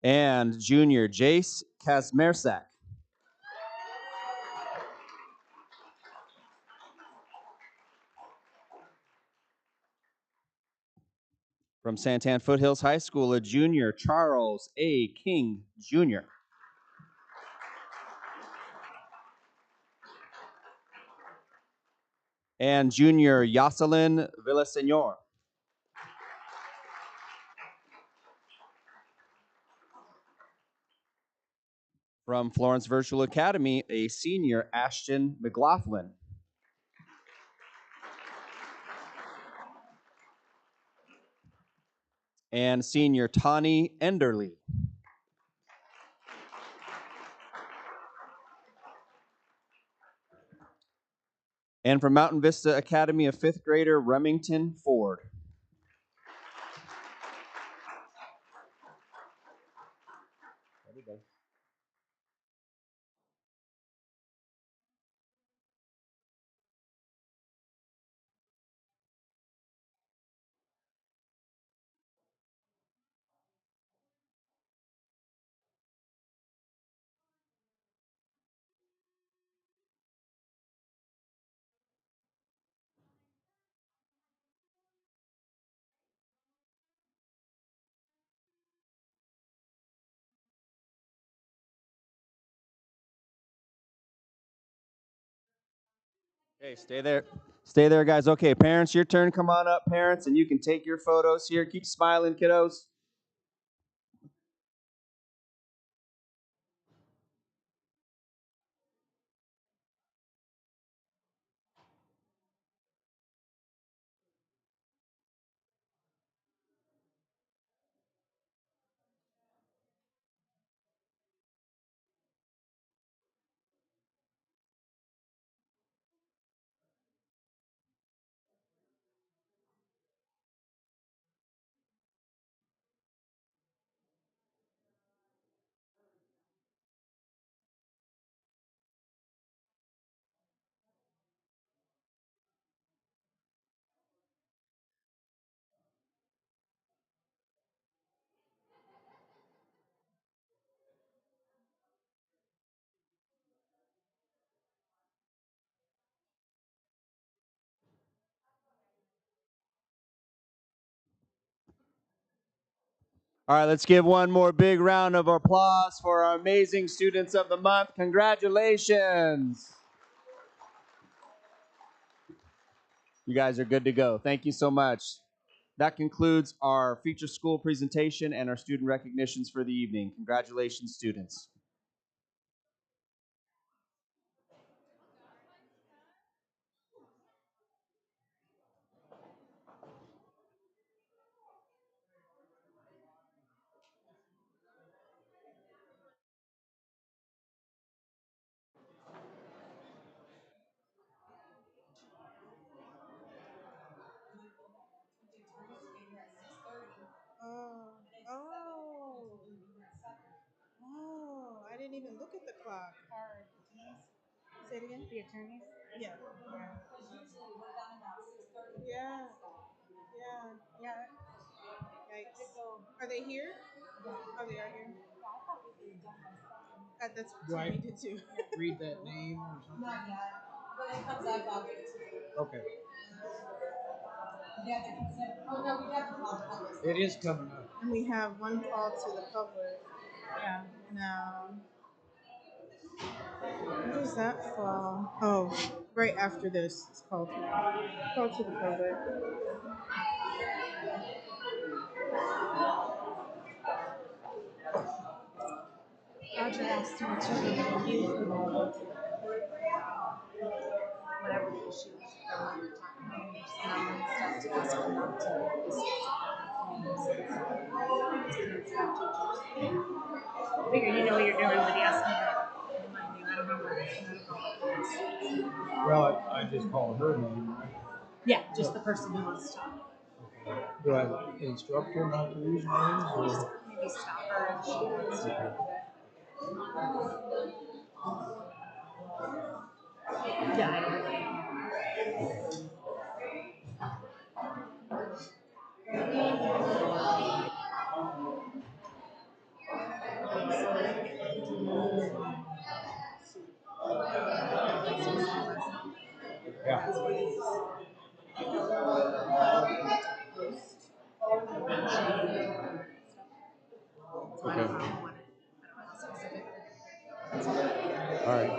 And junior, Jace Kazmersak. From Santan Foothills High School, a junior, Charles A. King, Jr. And junior, Yoselin Villaseñor. From Florence Virtual Academy, a senior, Ashton McLaughlin. And senior, Tawny Enderly. And from Mountain Vista Academy, a fifth grader, Remington Ford. Okay, stay there. Stay there, guys. Okay, parents, your turn. Come on up, parents, and you can take your photos here. Keep smiling, kiddos. All right, let's give one more big round of applause for our amazing students of the month. Congratulations. You guys are good to go. Thank you so much. That concludes our feature school presentation and our student recognitions for the evening. Congratulations, students. Oh, I didn't even look at the clock. Say it again? The attorneys? Yeah. Yeah. Yeah. Yikes. Are they here? Oh, they are here. That's Do I we did too. read that name or something? Not yet. When it comes up, I'll get it to you. Okay. We have the consent. Oh, no, we have the public. It is coming up. And we have one call to the public. Yeah. Now, where does that fall? Oh, right after this, it's call to the public. Roger asked me to review whatever the issue is that we were talking about. Stuff to ask them not to figure you know what you're doing, but he asked me to remind you. I don't remember. Well, I just called her name, right? Yeah, just the person who wants to talk. Do I instruct her not to use names or? Maybe stop her if she wants to. Yeah. Okay. All right.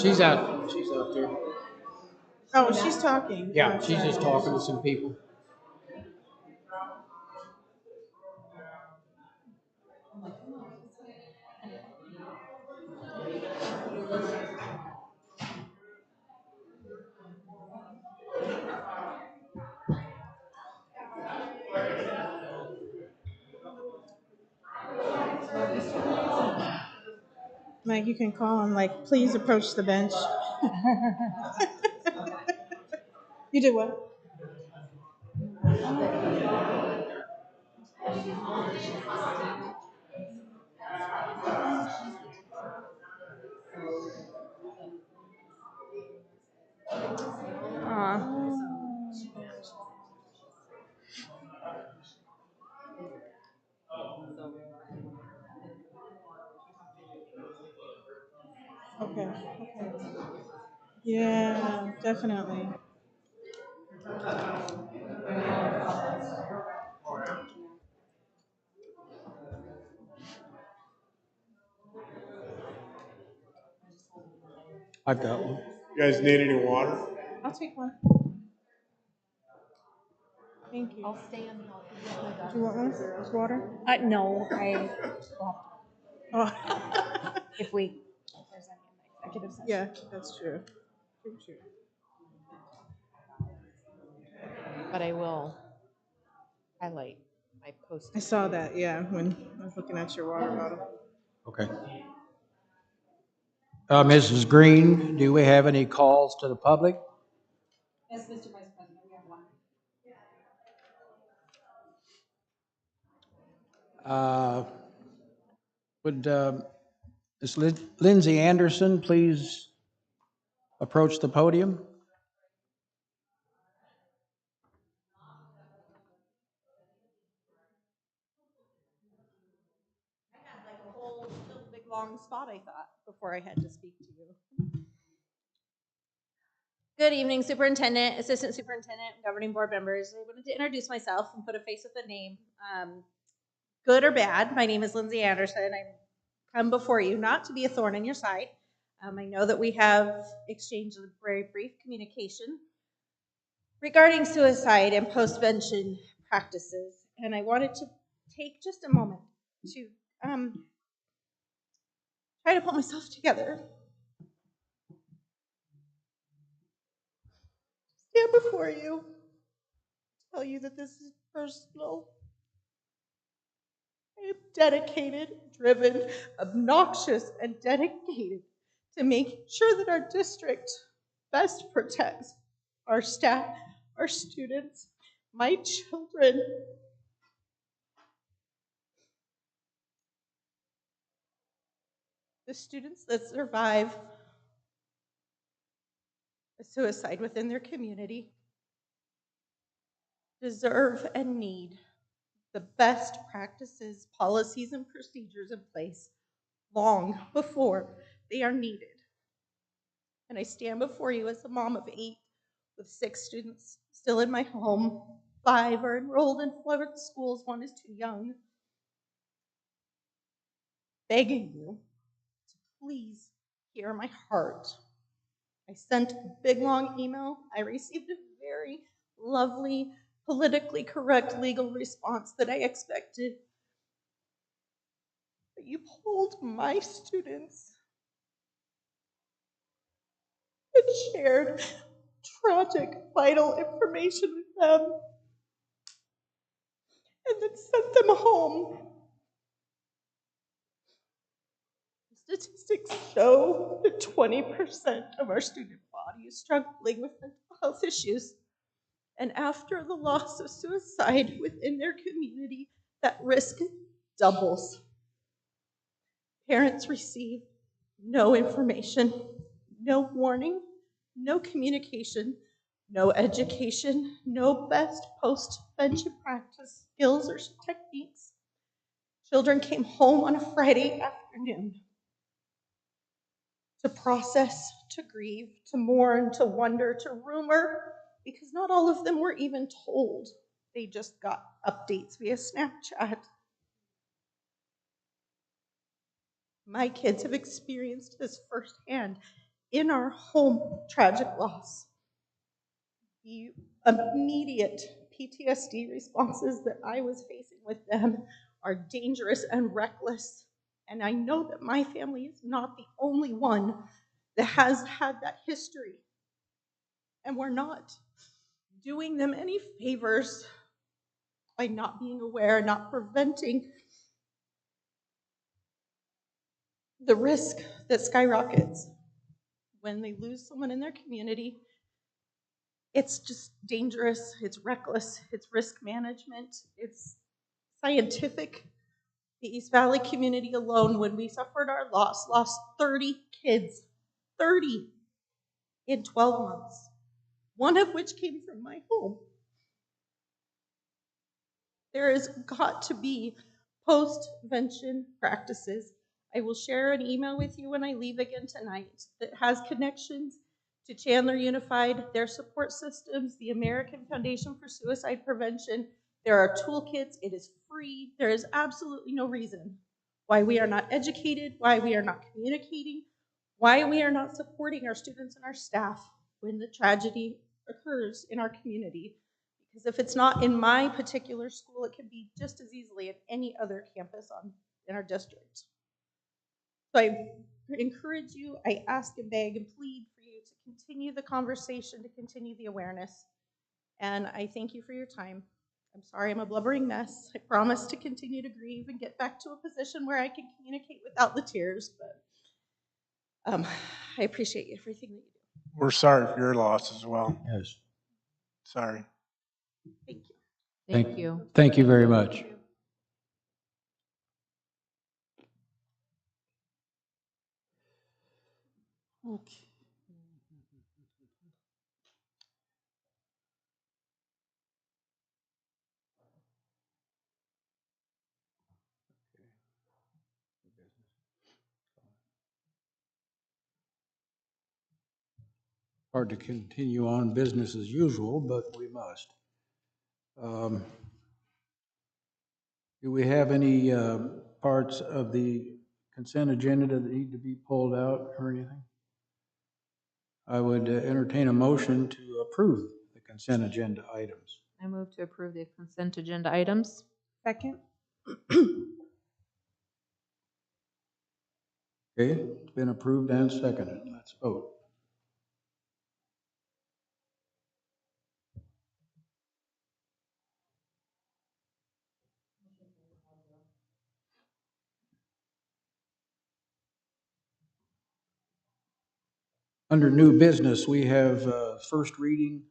She's out there. Oh, she's talking. Yeah, Oh, she's sorry. just talking to some people. Mike, you can call him, like, please approach the bench. You did what? Okay, okay. Yeah, definitely. I've got one. You guys need any water? I'll take one. Thank you. I'll stay and help you with my Do daughter. you want one? Water? No, Oh. if there's any in the executive session. Yeah, that's true. True. But I will highlight my post. I saw that, yeah, when I was looking at your water bottle. Okay. Mrs. Green, do we have any calls to the public? Yes, Mr. Vice President, we have one. Would Ms. Lindsay Anderson please approach the podium? Like a whole big long spot, I thought, before I had to speak to you. Good evening, Superintendent, Assistant Superintendent, Governing Board members. I wanted to introduce myself and put a face with a name. Good or bad, my name is Lindsay Anderson. I come before you not to be a thorn in your side. I know that we have exchanged a very brief communication regarding suicide and postvention practices, and I wanted to take just a moment to try to put myself together. Stand before you, tell you that this is personal. I am dedicated, driven, obnoxious, and dedicated to making sure that our district best protects our staff, our students, my children. The students that survive a suicide within their community deserve and need the best practices, policies, and procedures in place long before they are needed. And I stand before you as a mom of 8 with 6 students still in my home. 5 are enrolled in Florida schools, 1 is too young. Begging you to please hear my heart. I sent a big long email. I received a very lovely, politically correct legal response that I expected. But you pulled my students and shared tragic, vital information with them, and then sent them home. Statistics show that 20% of our student body is struggling with mental health issues. And after the loss of suicide within their community, that risk doubles. Parents receive no information, no warning, no communication, no education, no best post-vention practice skills or techniques. Children came home on a Friday afternoon to process, to grieve, to mourn, to wonder, to rumor, because not all of them were even told. They just got updates via Snapchat. My kids have experienced this firsthand. in our home tragic loss. The immediate PTSD responses that I was facing with them are dangerous and reckless. And I know that my family is not the only one that has had that history. And we're not doing them any favors by not being aware, not preventing the risk that skyrockets when they lose someone in their community. It's just dangerous, it's reckless, it's risk management, it's scientific. The East Valley community alone, when we suffered our loss, lost 30 kids, 30 in 12 months, one of which came from my home. There has got to be post-vention practices. I will share an email with you when I leave again tonight that has connections to Chandler Unified, their support systems, the American Foundation for Suicide Prevention. There are toolkits. It is free. There is absolutely no reason why we are not educated, why we are not communicating, why we are not supporting our students and our staff when the tragedy occurs in our community. Because if it's not in my particular school, it can be just as easily at any other campus in our district. So I encourage you, I ask and beg and plead for you to continue the conversation, to continue the awareness. And I thank you for your time. I'm sorry I'm a blubbering mess. I promise to continue to grieve and get back to a position where I can communicate without the tears, but I appreciate everything that you do. We're sorry for your loss as well. Yes. Sorry. Thank you. Thank you. Thank you very much. Okay. Hard to continue on business as usual, but we must. Do we have any parts of the consent agenda that need to be pulled out or anything? I would entertain a motion to approve the consent agenda items. I move to approve the consent agenda items. Second. Okay, it's been approved and seconded. Let's vote. Under new business, we have first reading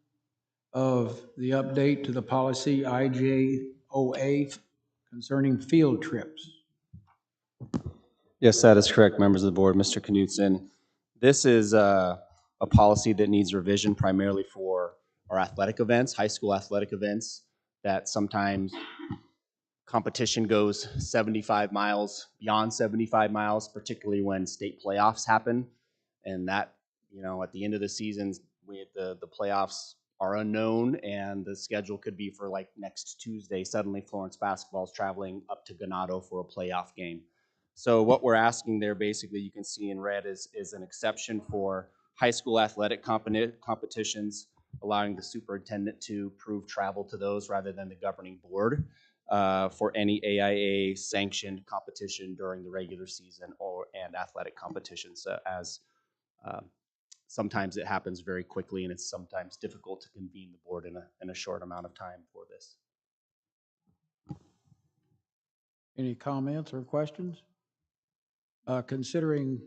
of the update to the policy IJOA concerning field trips. Yes, that is correct, members of the board. Mr. Knutson, this is a policy that needs revision primarily for our athletic events, high school athletic events, that sometimes competition goes 75 miles, beyond 75 miles, particularly when state playoffs happen. And that, at the end of the season, the playoffs are unknown, and the schedule could be for like next Tuesday. Suddenly, Florence basketball is traveling up to Ganado for a playoff game. So what we're asking there, basically, you can see in red, is an exception for high school athletic competitions, allowing the superintendent to approve travel to those rather than the governing board for any AIA sanctioned competition during the regular season and athletic competitions, as sometimes it happens very quickly, and it's sometimes difficult to convene the board in a short amount of time for this. Any comments or questions? Considering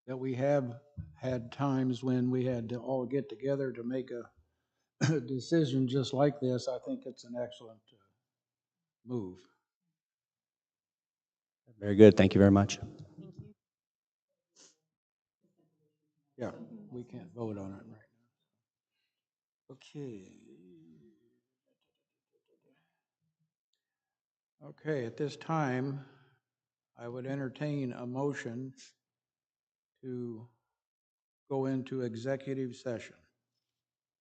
that we have had times when we had to all get together to make a decision just like this, I think it's an excellent move. Very good. Thank you very much. Thank you. Yeah, we can't vote on it right now. Okay. Okay, at this time, I would entertain a motion to go into executive session.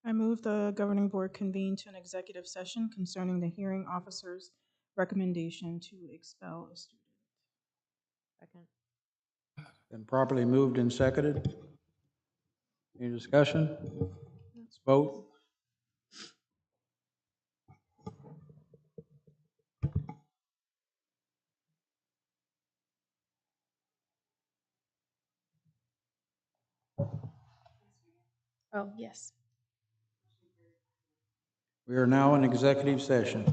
I move the governing board convene to an executive session concerning the hearing officer's recommendation to expel a student. Second. Been properly moved and seconded. Any discussion? Let's vote. Oh, yes. We are now in executive session.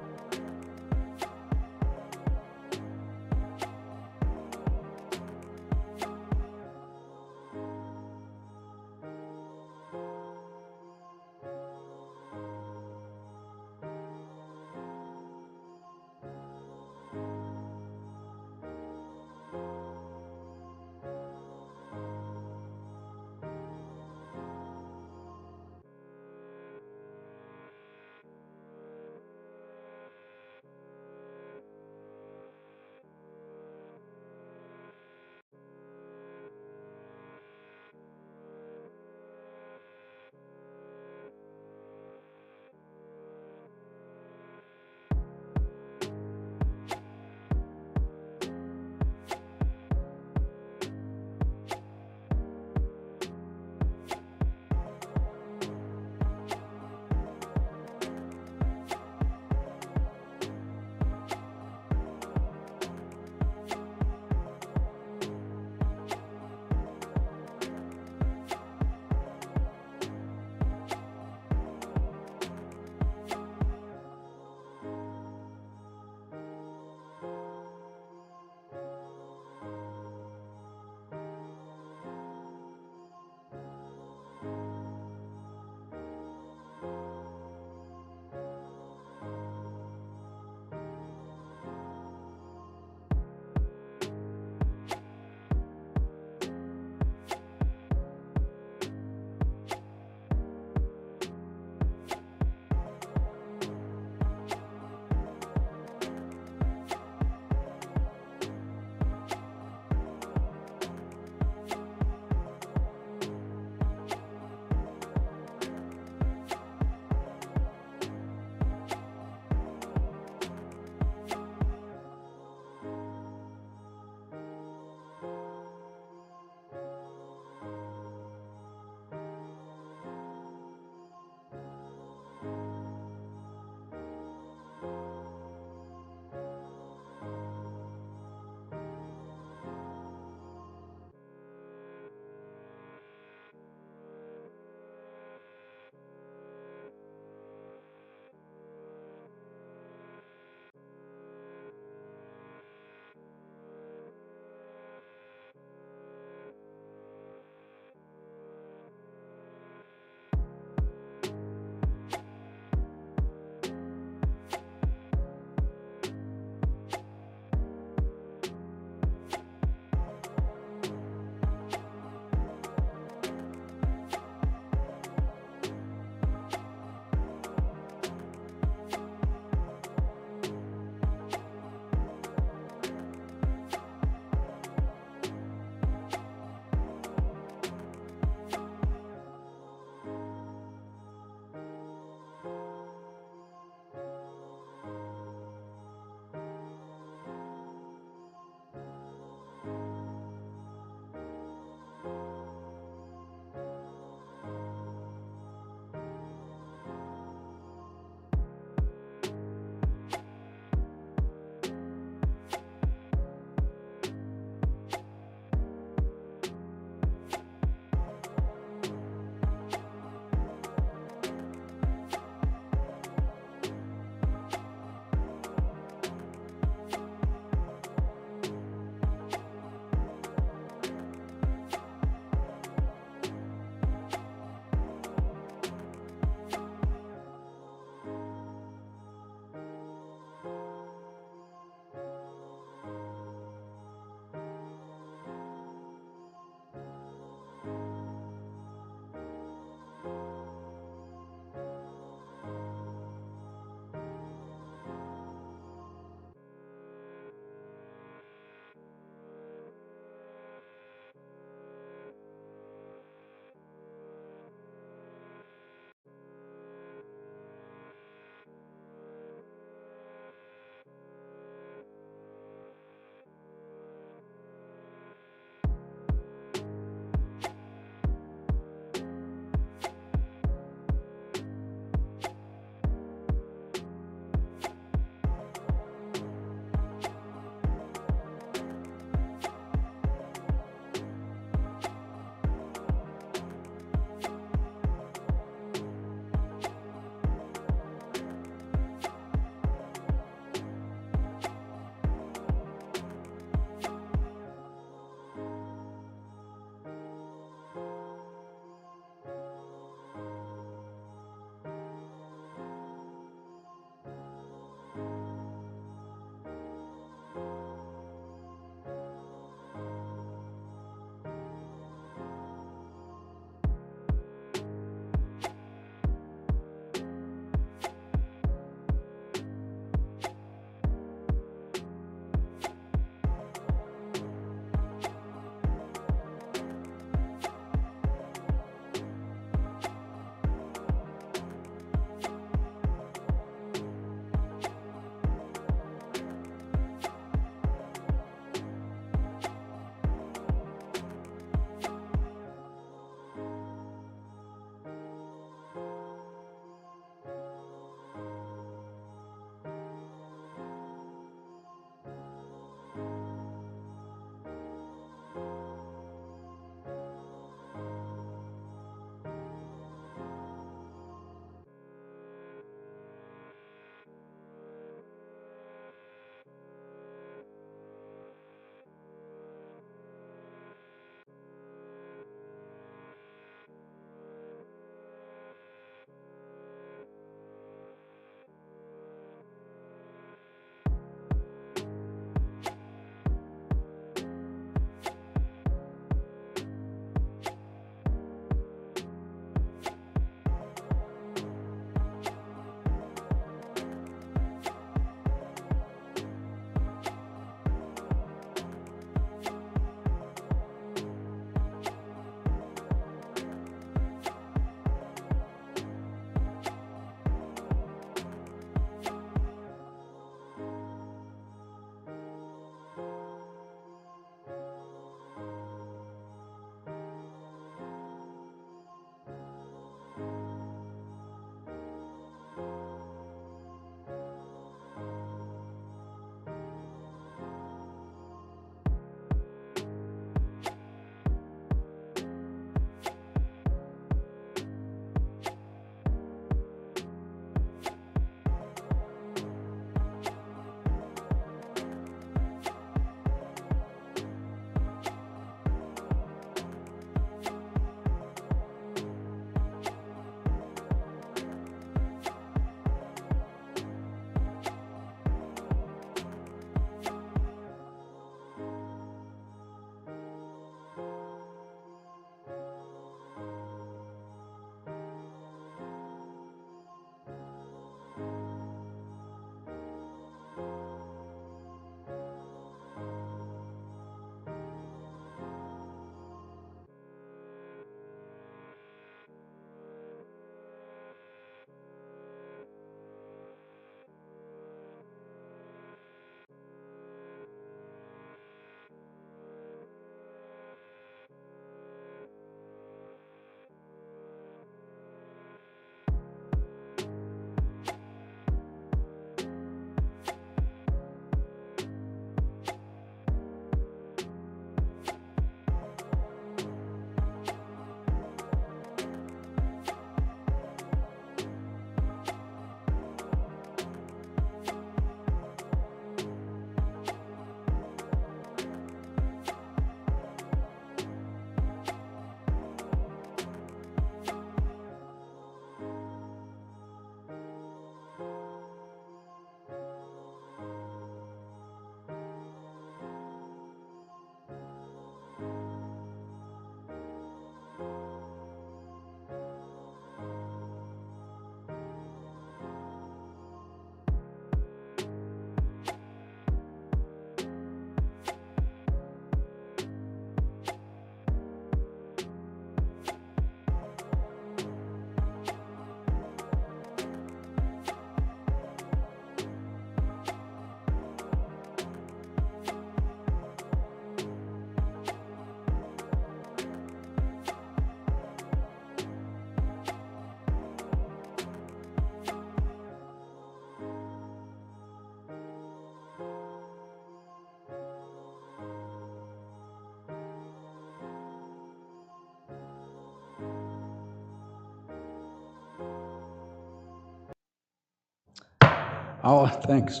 Thanks.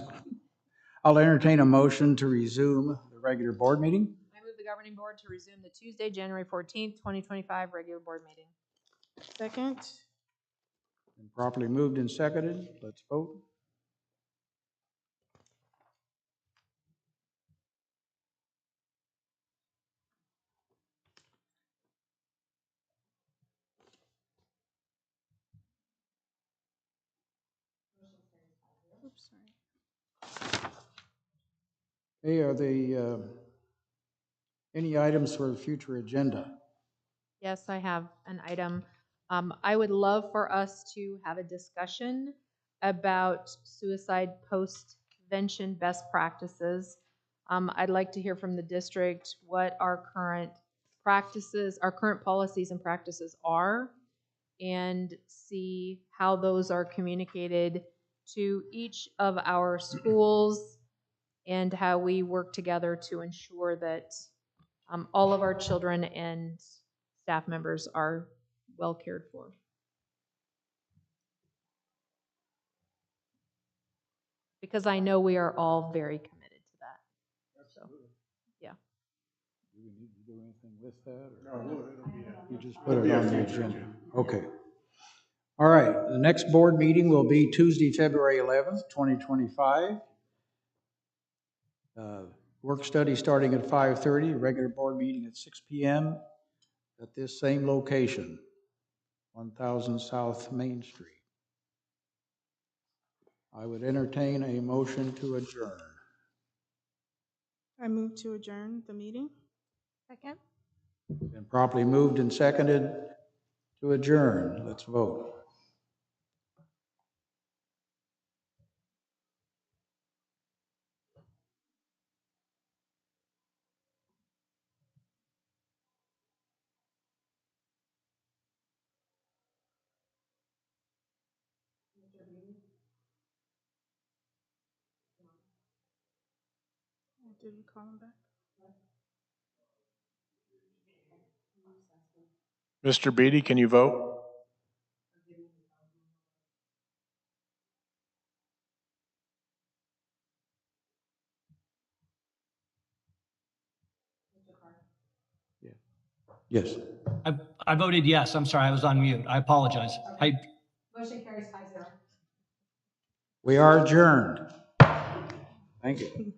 I'll entertain a motion to resume the regular board meeting. I move the governing board to resume the Tuesday, January 14th, 2025 regular board meeting. Second. Been properly moved and seconded. Let's vote. Oops, sorry. Hey, are the, any items for the future agenda? Yes, I have an item. I would love for us to have a discussion about suicide post-vention best practices. I'd like to hear from the district what our current practices, our current policies and practices are, and see how those are communicated to each of our schools and how we work together to ensure that all of our children and staff members are well cared for. Because I know we are all very committed to that. So, yeah. Do we need to do anything with that? Or? No, you just put it on the agenda. Okay. All right, the next board meeting will be Tuesday, February 11th, 2025. Work study starting at 5:30, regular board meeting at 6 p.m. at this same location, 1000 South Main Street. I would entertain a motion to adjourn. I move to adjourn the meeting. Second? Been properly moved and seconded to adjourn. Let's vote. Did we call him back? Mr. Beatty, can you vote? Yes. I voted yes. I'm sorry, I was on mute. I apologize. Motion carries 5-0. We are adjourned. Thank you.